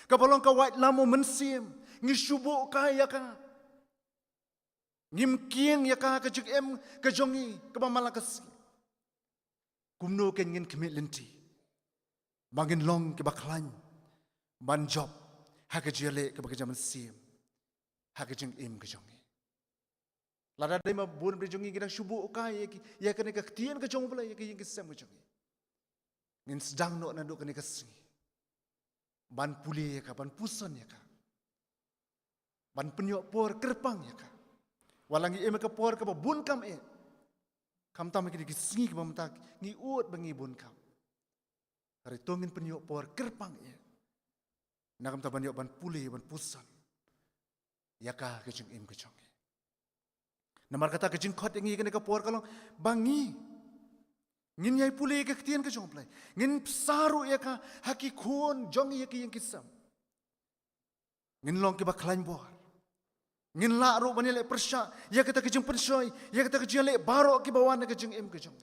Ka bolong ka white lamu mensim, ngisubu ka ya ka. Ngim kieng ya ka jeng im ke jongi ke mamalakas. Kumno ken ngin kemit lenti. Bangin long ke baklan. Ban job haka jele ke bakaja mensim. Haka jeng im ke jongi. Lada dai ma bun bre jongi kita subu ka ya kene ka ketien ke jong ublay ya ke yang kesem ke jongi. Ngin sedang no nanduk kene kesengi. Ban puli ya ka, ban pusan ya ka. Ban penyok por kerpang ya ka. Walangi eme ka por ka ba bun kam e. Kam tam ke kesengi ke bamtak ngi ut bangi bun kam. Hari tongin penyok por kerpang e. Nakam ta ban yok ban puli ban pusan. Ya ka ke jeng im ke jong. Namar kata ke jeng khot ngi kene ka por kalong bangi. Ngin yai puli ke ketien ke jong play. Ngin saru ya ka haki kun jong ya ki yang kisam. Ngin long ke baklan bor. Ngin la ru bani le persya ya kata ke jeng pensoy ya kata ke jeng le baro ke bawan ke jeng im ke jong.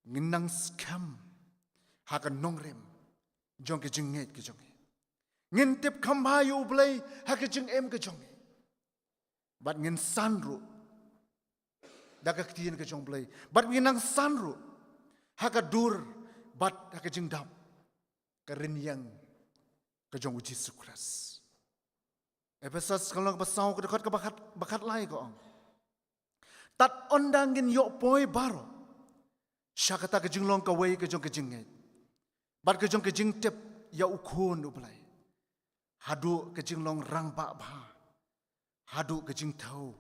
Ngin nang scam hakan nongrem jong ke jeng nget ke jong. Ngin tip kambayu play hak jeng im ke jong. Bat ngin sanru daga ketien ke jong play. Bat nginang sanru haka dur bat haka jeng dap kerin yang ke jong uji sukras. Efesas kalau besau ke dekat ke bakat lai ko ang. Tat ondangin yok poi baro. Syakata ke jeng long ke wei ke jong ke jeng nget. Bat ke jong ke jeng tep ya ukun uplay. Hadu ke jeng long rang ba ba. Hadu ke jeng tau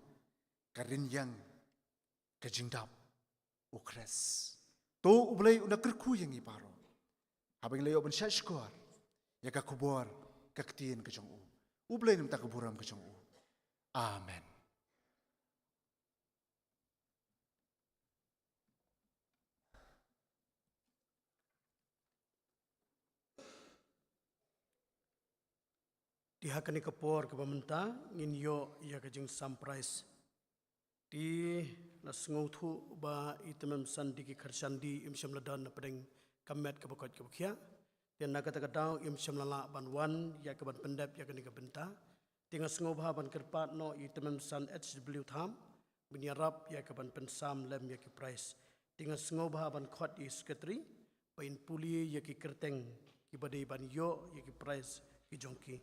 kerin yang ke jeng dap ukres. To ublay una kerku yang iparo. Habang layo ben syashkor. Ya ka kubor ke ketien ke jong u. Ublay nim ta keburam ke jong u. Amen. Di hakani kapor ke pamenta ngin yo ya ke jeng surprise. Di nasngau thu ba itemem sandi ki kharsandi im shamladan na pedeng kamet ke bakot ke bukhya. Dan nak kata kadau im shamlala ban wan ya ke ban pendap ya ke ni ke benta. Tinga sngau ba ban kerpat no itemem san HW tham menyarap ya ke ban pensam lem ya ke price. Tinga sngau ba ban khot i secretary pain puli ya ke kerteng ki badai ban yo ya ke price ki jongki.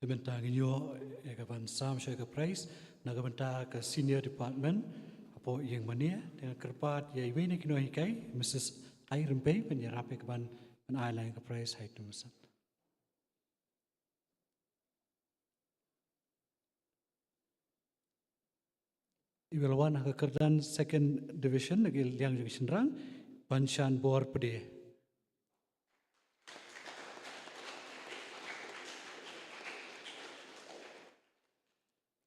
Benta nginyo ekaban sam sya ke price naga benta ke senior department apo yang mania dengan kerpat ye wene kino hikai Mrs. Irempe penyerap ekaban an island ke price hai tumusat. Iwelwan ha kerdan second division nagil yang juga senrang Banshan Bor Pede.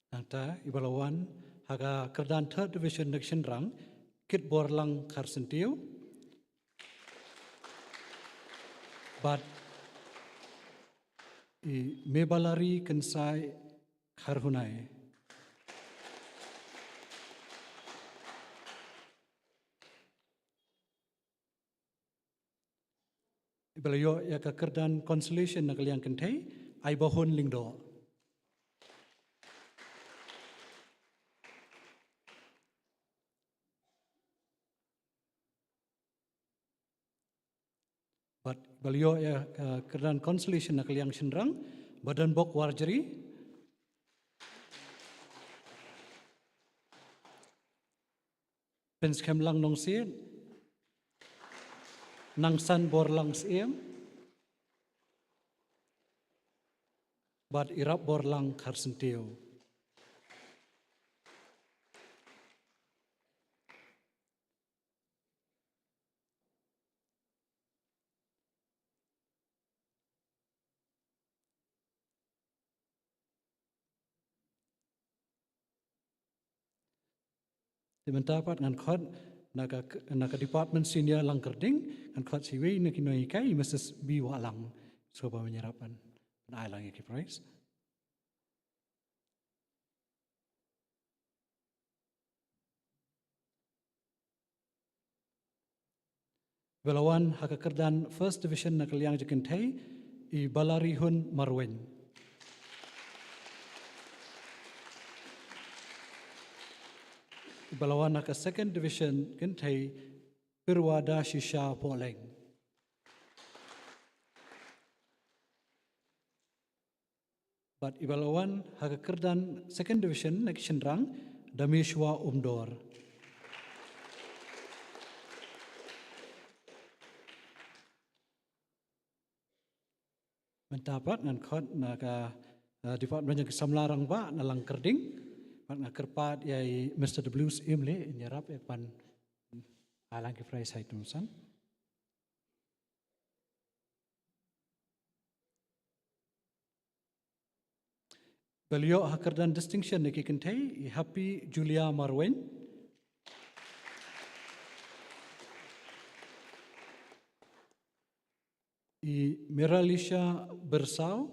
Nangta ibalawan haga kerdan third division nagsin rang kit borlang karsentiu but i mebalari kensai karhunai ibalayo ya ka kerdan consolation nagaliang kentai ai bahon lingdo. Beliau ya kerana consolation nak liang senrang badan bok warjeri penskem lang nong si nangsan bor lang siem Bat irap borlang karsentio. Dimentapat ngan khot naga department senior lang kerding ngan khot siwi nakinoi kai Mrs. B Walang soba menyerapan ai lang iki price. Belawan hakakerdan first division nakaliang jekentai I Balarihun Marwen. Belawan haka second division kentai Pirwada Shisha Poleng. But ibalawan hakakerdan second division nakishenrang Damishwa Umdor. Mentapat ngan khot naga department yang samlarang ba nalang kerding pat ngakerpat yai Mr. The Blues imle nyerap pan alang ke price hai tumusan. Beliau hakerdan distinction neki kentai Happy Julia Marwen. I Miralisha Bersau.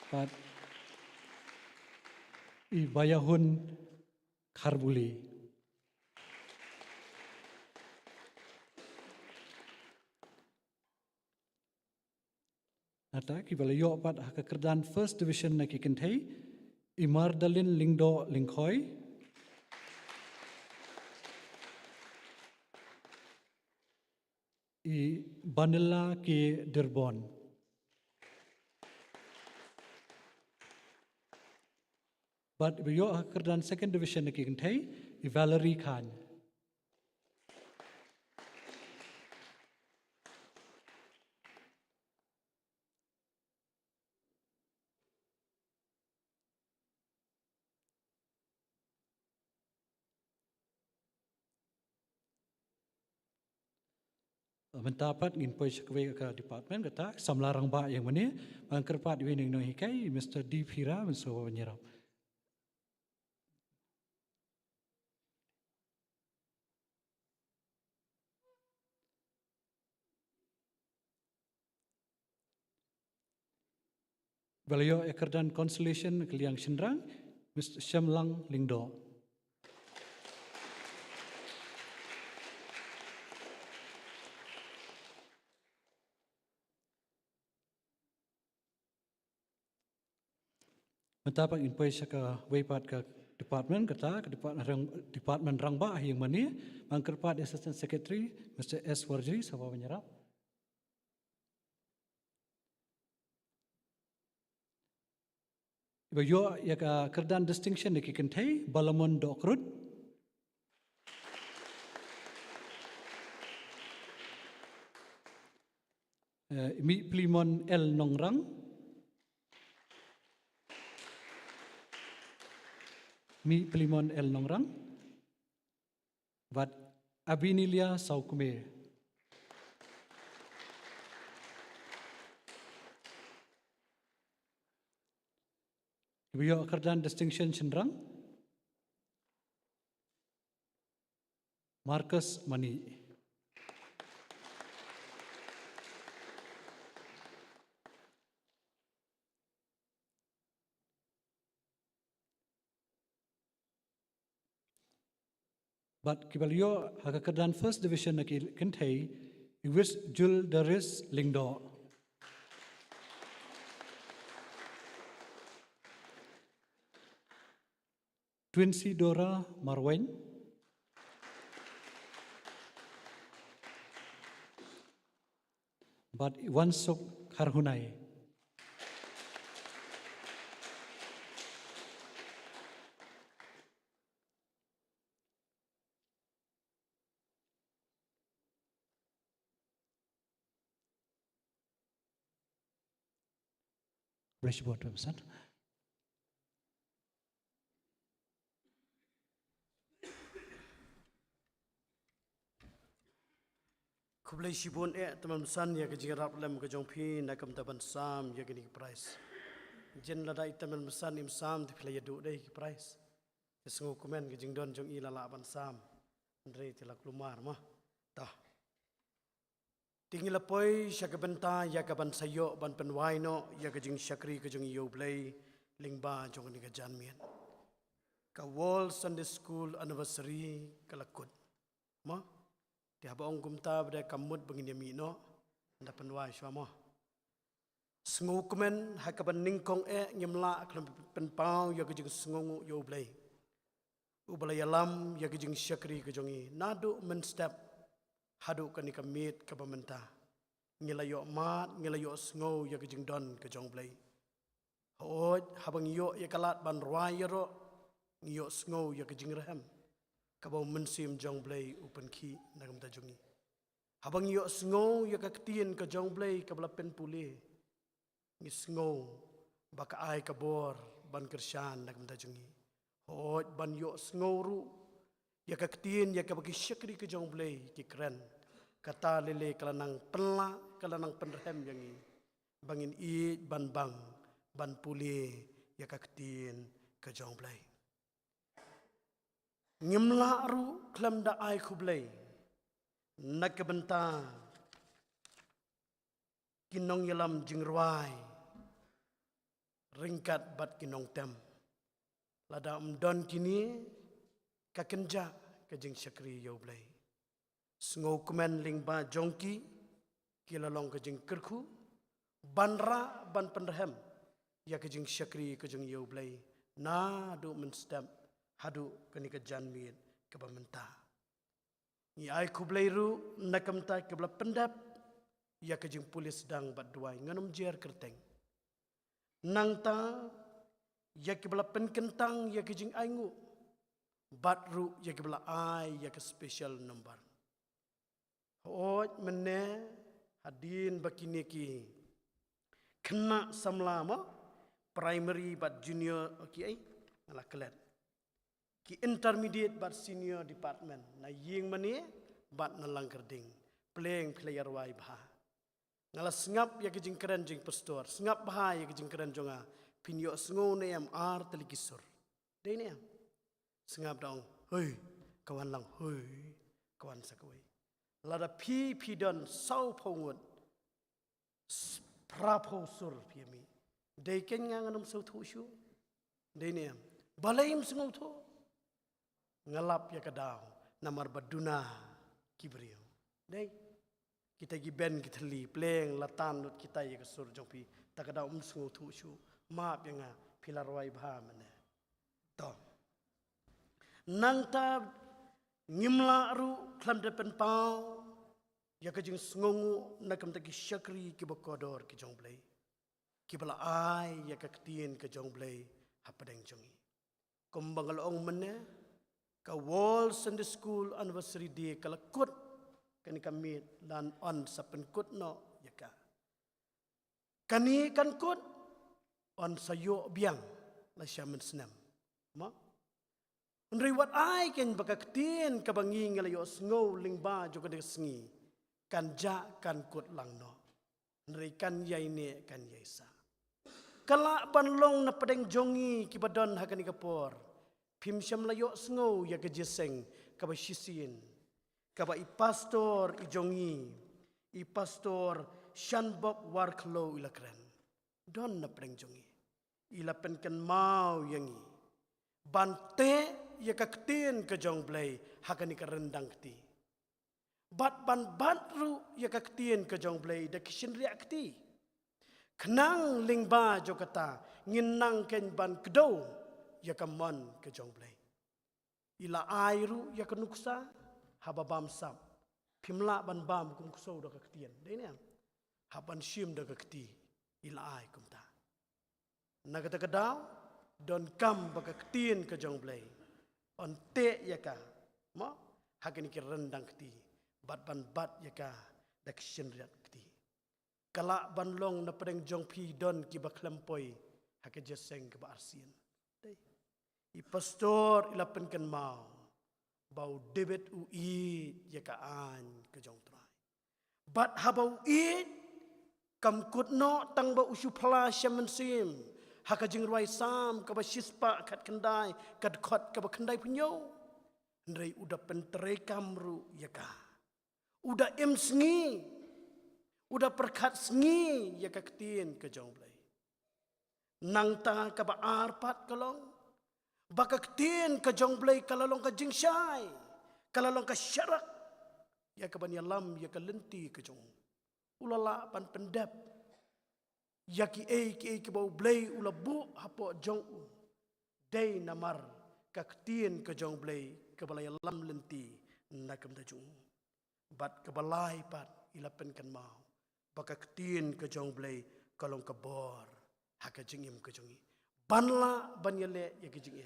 Pat I Bayahun Kharbuli. Nata ki balayo pat hakakerdan first division na kikentai I Mardalin Lingdo Lingkhoi. I Banilla ki Dirbon. But beliau hakakerdan second division na kikentai I Valerie Khan. Mentapat ngin poi sekwe ke department kata samlarang ba yang mana mangkerpat wining no hikai Mr. D Phira menso nyerap. Beliau ekerdan consolation keliang shendrang Mr. Shamlang Lingdo. Mentapang inpoi saka weipat ke department kata ke department rangba yang mana mangkerpat assistant secretary Mr. S Warji sapa menyerap. Ibayo ya kerdan distinction ni kikentai Balamon Dokrut. Mi Plimon L Nongrang. Mi Plimon El Nongrang. Vat Abinilia Saukume. Beliau kerdan distinction cenderang Marcus Mani. But kibalio hakakerdan first division na kentai Iwis Jul Daris Lingdo. Twinsi Dora Marwen. But Wansuk Harhunai. Berish buat pesan. Kublai shibun teman san ya kejing rap lem kejong pi nakam taban sam ya gini price. Jen lada teman san im sam di play du deh price. Sengu komen kejing don jong ila la ban sam. Andre tilak lumar mah. Tah. Tinggi lapoi syakabenta ya kaban sayo ban penwai no ya kejing syakri kejong iyo blay lingba jong ni kejan mien. Ka World Sunday School Anniversary kalakut. Mah. Dia baong kumta pada kamut begini mino, anda penwai suamo. Sengu kemen hakaban ningkong nyemla kelam penpau ya kejeng sengongu yo blay. Ubalai alam ya kejeng syakri kejongi. Nadu menstep hadu kani kamit kabamenta. Ngilayo mat ngilayo sengu ya kejeng don kejong blay. Hod habang yo ya kalat ban rwai ro ngiyo sengu ya kejeng rehem. Kabau mensim jong blay upen ki nagam tajongi. Habang yo sengo ya kaktian ke jong blay kabla pen pulih. Ngi sengo baka ai kabor ban kersyan nagam tajongi. Hoj ban yo sengo ru ya kaktian ya kabaki syakri ke jong blay ki keren. Kata lele kalanang penla kalanang penrehem yangi. Bangin I ban bang ban pulih ya kaktian ke jong blay. Ngimla ru klam da ai kublay nakabenta kinong yalam jingrwai ringkat bat kinong tem lada don kini kakenja kajing syakri yoblay sengo kumen lingba jongki kilalong kajing kerku banra ban penrehem ya kajing syakri kajing yoblay na do menstep hadu kani kejan miet kebamenta. Ni ai kublai ru nakamta kebla pendap ya kejing polis dang bat duai nganum jer kerteng. Nang ta ya kebla penkentang ya kejing aingu bat ru ya kebla ai ya ke special number. Hoj mene hadin bakini ki kena samlama primary bat junior okay ai ngala kelet. Ki intermediate bat senior department na ying mani bat nalang kerding playing player wai bah ngala sengap ya kejing keren jing pastor sengap bah ya kejing keren jonga pinyo sengo ne am ar telikisur dei ne sengap dong hoi kawan lang hoi kawan sakoi lada pi don sau pongut prapo sur piami dei ken nganam sau thu shu dei ne balaim sengo thu ngalap ya kadau namar baduna kibrio dei kita gi ben kita li pleng latan lut kita ya kesur jongpi takadau umsungu thu shu maap ya nga pilarwai bha mane to nang ta ngimla ru klam de pen pau ya kajing sngongu nakam ta ki syakri ki bokodor ki jongblei ki bala ai ya kaktien ke jongblei hapadeng jongi kombangal ong mane ka World Sunday School Anniversary Day kalakut kani kami dan on sa penkut no yaka kani kan kut on sayo biang la shaman senam ma unri wat ai ken bakaktin kabangi ngalayo sngo lingba juga de sngi kan ja kan kut lang no unri kan yai ne kan yaisa kala banlong na padeng jongi kibadon hakani kapor Pim syam layo sengo ya kejeseng kaba sisin kaba I pastor I jongi I pastor shanbok warklo ilakren don na preng jongi ila penken mau yangi bante ya kaktin ke jong blay hakani ka rendang ti bat ban bantru ya kaktin ke jong blay da kishin reakti kenang lingba jokata nginang ken ban kedo ya kamon ke jongblay ila airu ya kenuksa hababam sap pimla ban bam kum kuso do kaktian de ne haban shim do kakti ila ai kumta nagata kadaw don kam bakaktien ke jongblay on te ya ka mo hakini ki rendang kti bat ban bat ya ka dakshin riat kti kalak banlong na pedeng jong pi don ki ba klempoi hake jeseng ke ba arsien. Dei. I pastor ilapen kan mau. Bau debet u i ya ka an ke jong trai. But habau i kam kut no tang ba usu pala shaman sim. Haka jing ruai sam ka ba shispa kat kendai kat khot ka ba kendai punyo. Ndrei uda pentere kamru ya ka. Uda em sngi. Uda perkat sngi ya ka ketien ke jong blai. Nang ta ka ba arpat kalong. Baka ketien ke jong blai kalalong ka jing syai. Kalalong ka syarak. Ya ka ban yalam ya ka lenti ke jong. Ulala pan pendap. Ya ki ke bau blai ula bu hapo jong u. Day namar ka ketien ke jong blai ke balai yalam lenti nakam da jong. Bat ke balai pat ilapen kan mau. Baka ketien ke jong blai kalong ka bor. Haka jingim ke jongi. Banla banyale ya ki jing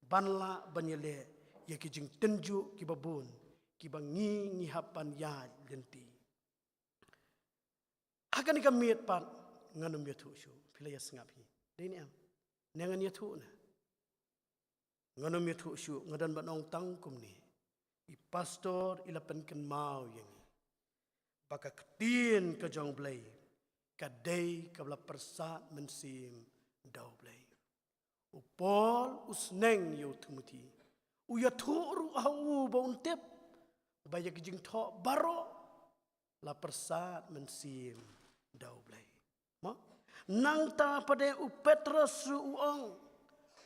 banla banyale ya ki jing tenju ki babun ki bangi hapan ya lenti. Hakan ka miet pat nganum ya thu shu pilaya sengapi. Dini am nengan ya thu na. Nganum ya thu shu ngadan banong tangkum ni. I pastor ilapan kan mau yang baka ketien ke jong blai kadai kabla persat mensim dau blai. Upol usneng yo Timothy. Uya thuru au bauntep baya kijing tho baro la persat mensim dau blai. Ma nang ta pada u Petrus uong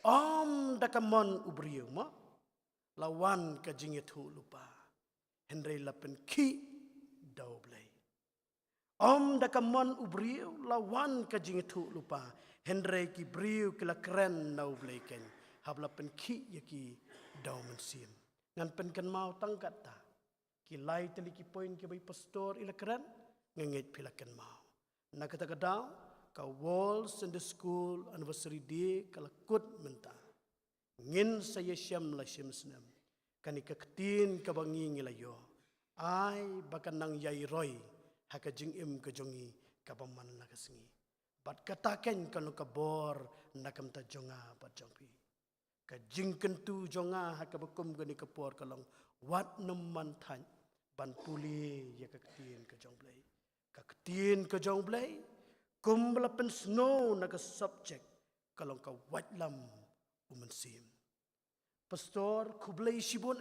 om dakamon ubriu ma lawan kajing thu lupa. Henry lapen ki dau blai. Om dakamon ubriu lawan kajing thu lupa. Henry ki briu kila keren nau blaiken. Habla pen ki yaki dau mensim. Ngan pen kan mau tangkat ta. Ki lai teli ki poin ki bai pastor ila keren. Ngengit pila kan mau. Na kata kadau ka walls in the school anniversary day kala kut menta. Ngin saya syam la syam senam. Kani keketin kabangi ngilayo. Ai bakan nang yai roy. Haka jing im ke jongi kapaman la kasengi. Bat kataken kalau kabor nakam ta jonga bat jongpi. Ka jing kentu jonga haka bakum gani kapor kalong wat numman tan ban puli ya ka ketien ke jongblai. Ka ketien ke jongblai kum belapen snow naga subject kalong ka watlam umensim. Pastor kublai sibun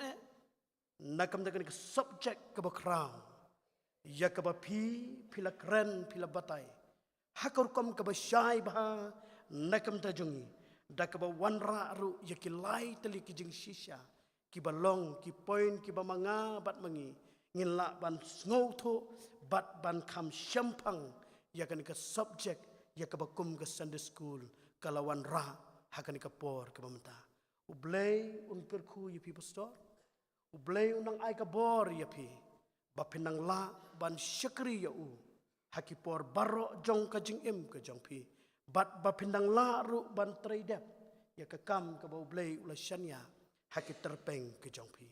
nakam ta gani subject ka bakrang. Ya kaba pila keren pila batai. Hakor kom kaba syai bah nakam tajungi. Da kaba wanra ru ya kilai teli kijing shisha. Kiba long ki point kiba manga bat mangi. Ngilak ban ngau tho bat ban kam syampang ya kan ka subject ya kaba kum ke Sunday school kalawan ra hakan ka por kaba menta. Ublay unperku ya pi pastor. Ublay unang ai ka bor ya pi. Bapinang la ban syakri ya u. Haki por baro jong ka jing im ka jong pi. Bat bapinang la ru ban tradep. Ya ka kam ka bau blay ula syanya. Haki terpeng ka jong pi.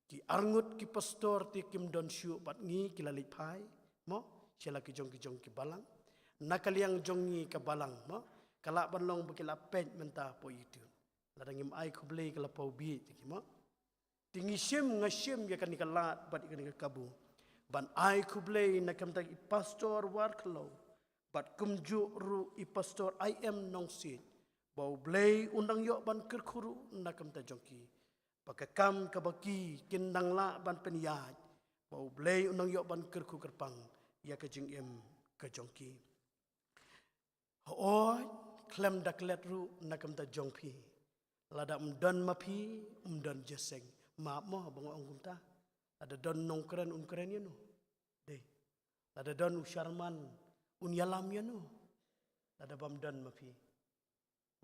Ki arngut ki pastor ti kim don syu bat ngi ki lalit pai. Mo syala ki jong ki balang. Nakaliang jong ngi ka balang. Mo kalak ban long bakila pet menta po itu. Ladangim ai ku blay kala pau bi ti mo. Tinggi sim ngasim ya kan ikalat bat ikan kabu. Ban ai kublay na kamta i pastor warklo. Bat kumju ru i pastor I am nong sit. Bau blay undang yok ban kerkuru na kamta jongki. Pakakam kabaki kindang la ban peniyaj. Bau blay undang yok ban kerku kerpang. Ya kajing em kajongki. Hooi klem daklet ru na kamta jongpi. Lada umdan mapi umdan jeseng. Maaf mo bango ang kumta. Ada don nongkeren unkeren ya no. Deh. Ada don usharman unyalam ya no. Ada bamdan mapi.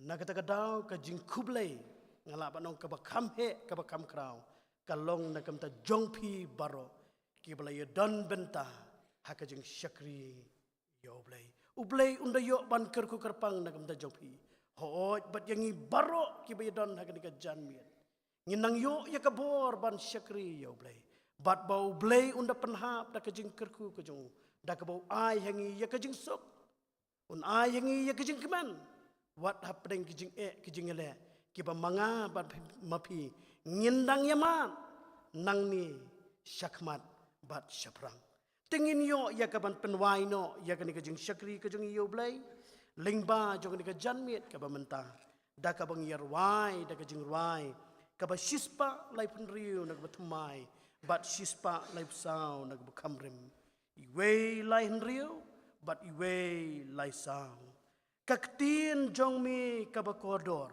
Na kata kadau ka jing kublay ngala banong ka bakam he ka bakam kraw. Kalong na kamta jongpi baro. Ki balay don benta haka jing syakri yo blay. Ublay unda yo ban kerku kerpang na kamta jongpi. Hooj bat yangi baro ki bay don haka ni ka janmian. Nginang yo ya kabor ban syakri ya blay. Bat bau blay unda penhap da kajing kerku kajong dak bau ai hangi ya kajing sok un ai hangi ya kajing keman wat hapdeng kajing ele kiba manga bat mapi ngindang yaman nang ni syakmat bat syaprang tingin yo ya kaban penwai no ya kani kajing syakri kajing yo blai lingba jong ni kajanmit kaba mentah dak abang yarwai dak kajing ruai kaba shispa lai penriu nak batumai bat shispa lai sao nak bakamrim iwe lai henriu bat iwe lai sao kaktin jong mi kaba kodor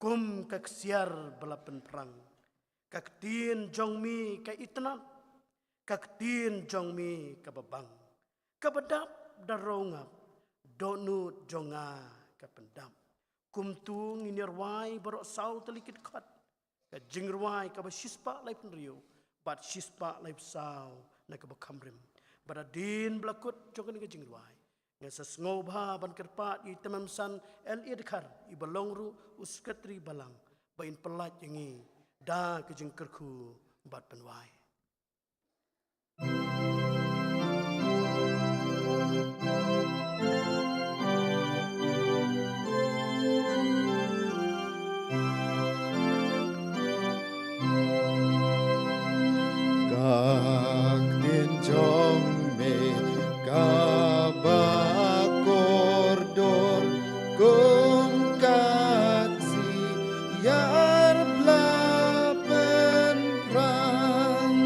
kum kaksiar balapan perang kaktin jong mi ka itnat kaktin jong mi kababang kabadap darongap donut jonga kapendam kumtu nginirwai barok sau telikit kat ka jingrwai ka bashispa lai penriu bat shispa lai sau na ka bakamrim baradin blakut jonga ni ka jingrwai ngasa ngobha ban kerpat i tamamsan el idkhar i balongru uskatri balang bain pelat yangi da ka jingkerku bat penwai Các tiên trong mê ca ba cordor cùng các si yar blapen prang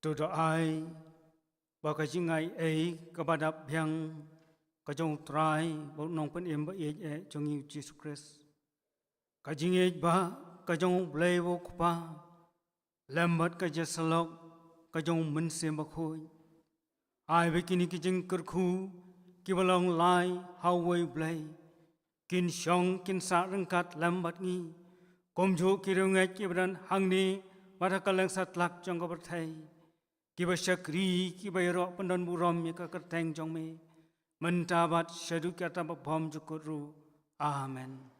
Doa ai baka jingai kepada biang kajong try bau nong pen em ba jong yu Jesus Christ. Kajing ba kajong blay wo kupa lambat kaja salok kajong mensem bakhoi. Ai begini kijing kerku kibalong lai hawai blay kin shong kin sa rengkat lambat ngi komjo kirungai kibran hangni madakalang satlak jong kabertai kiba syakri kiba yero pendon burom ya kerteng jong me mentabat syadu kata bapom jukuru amen.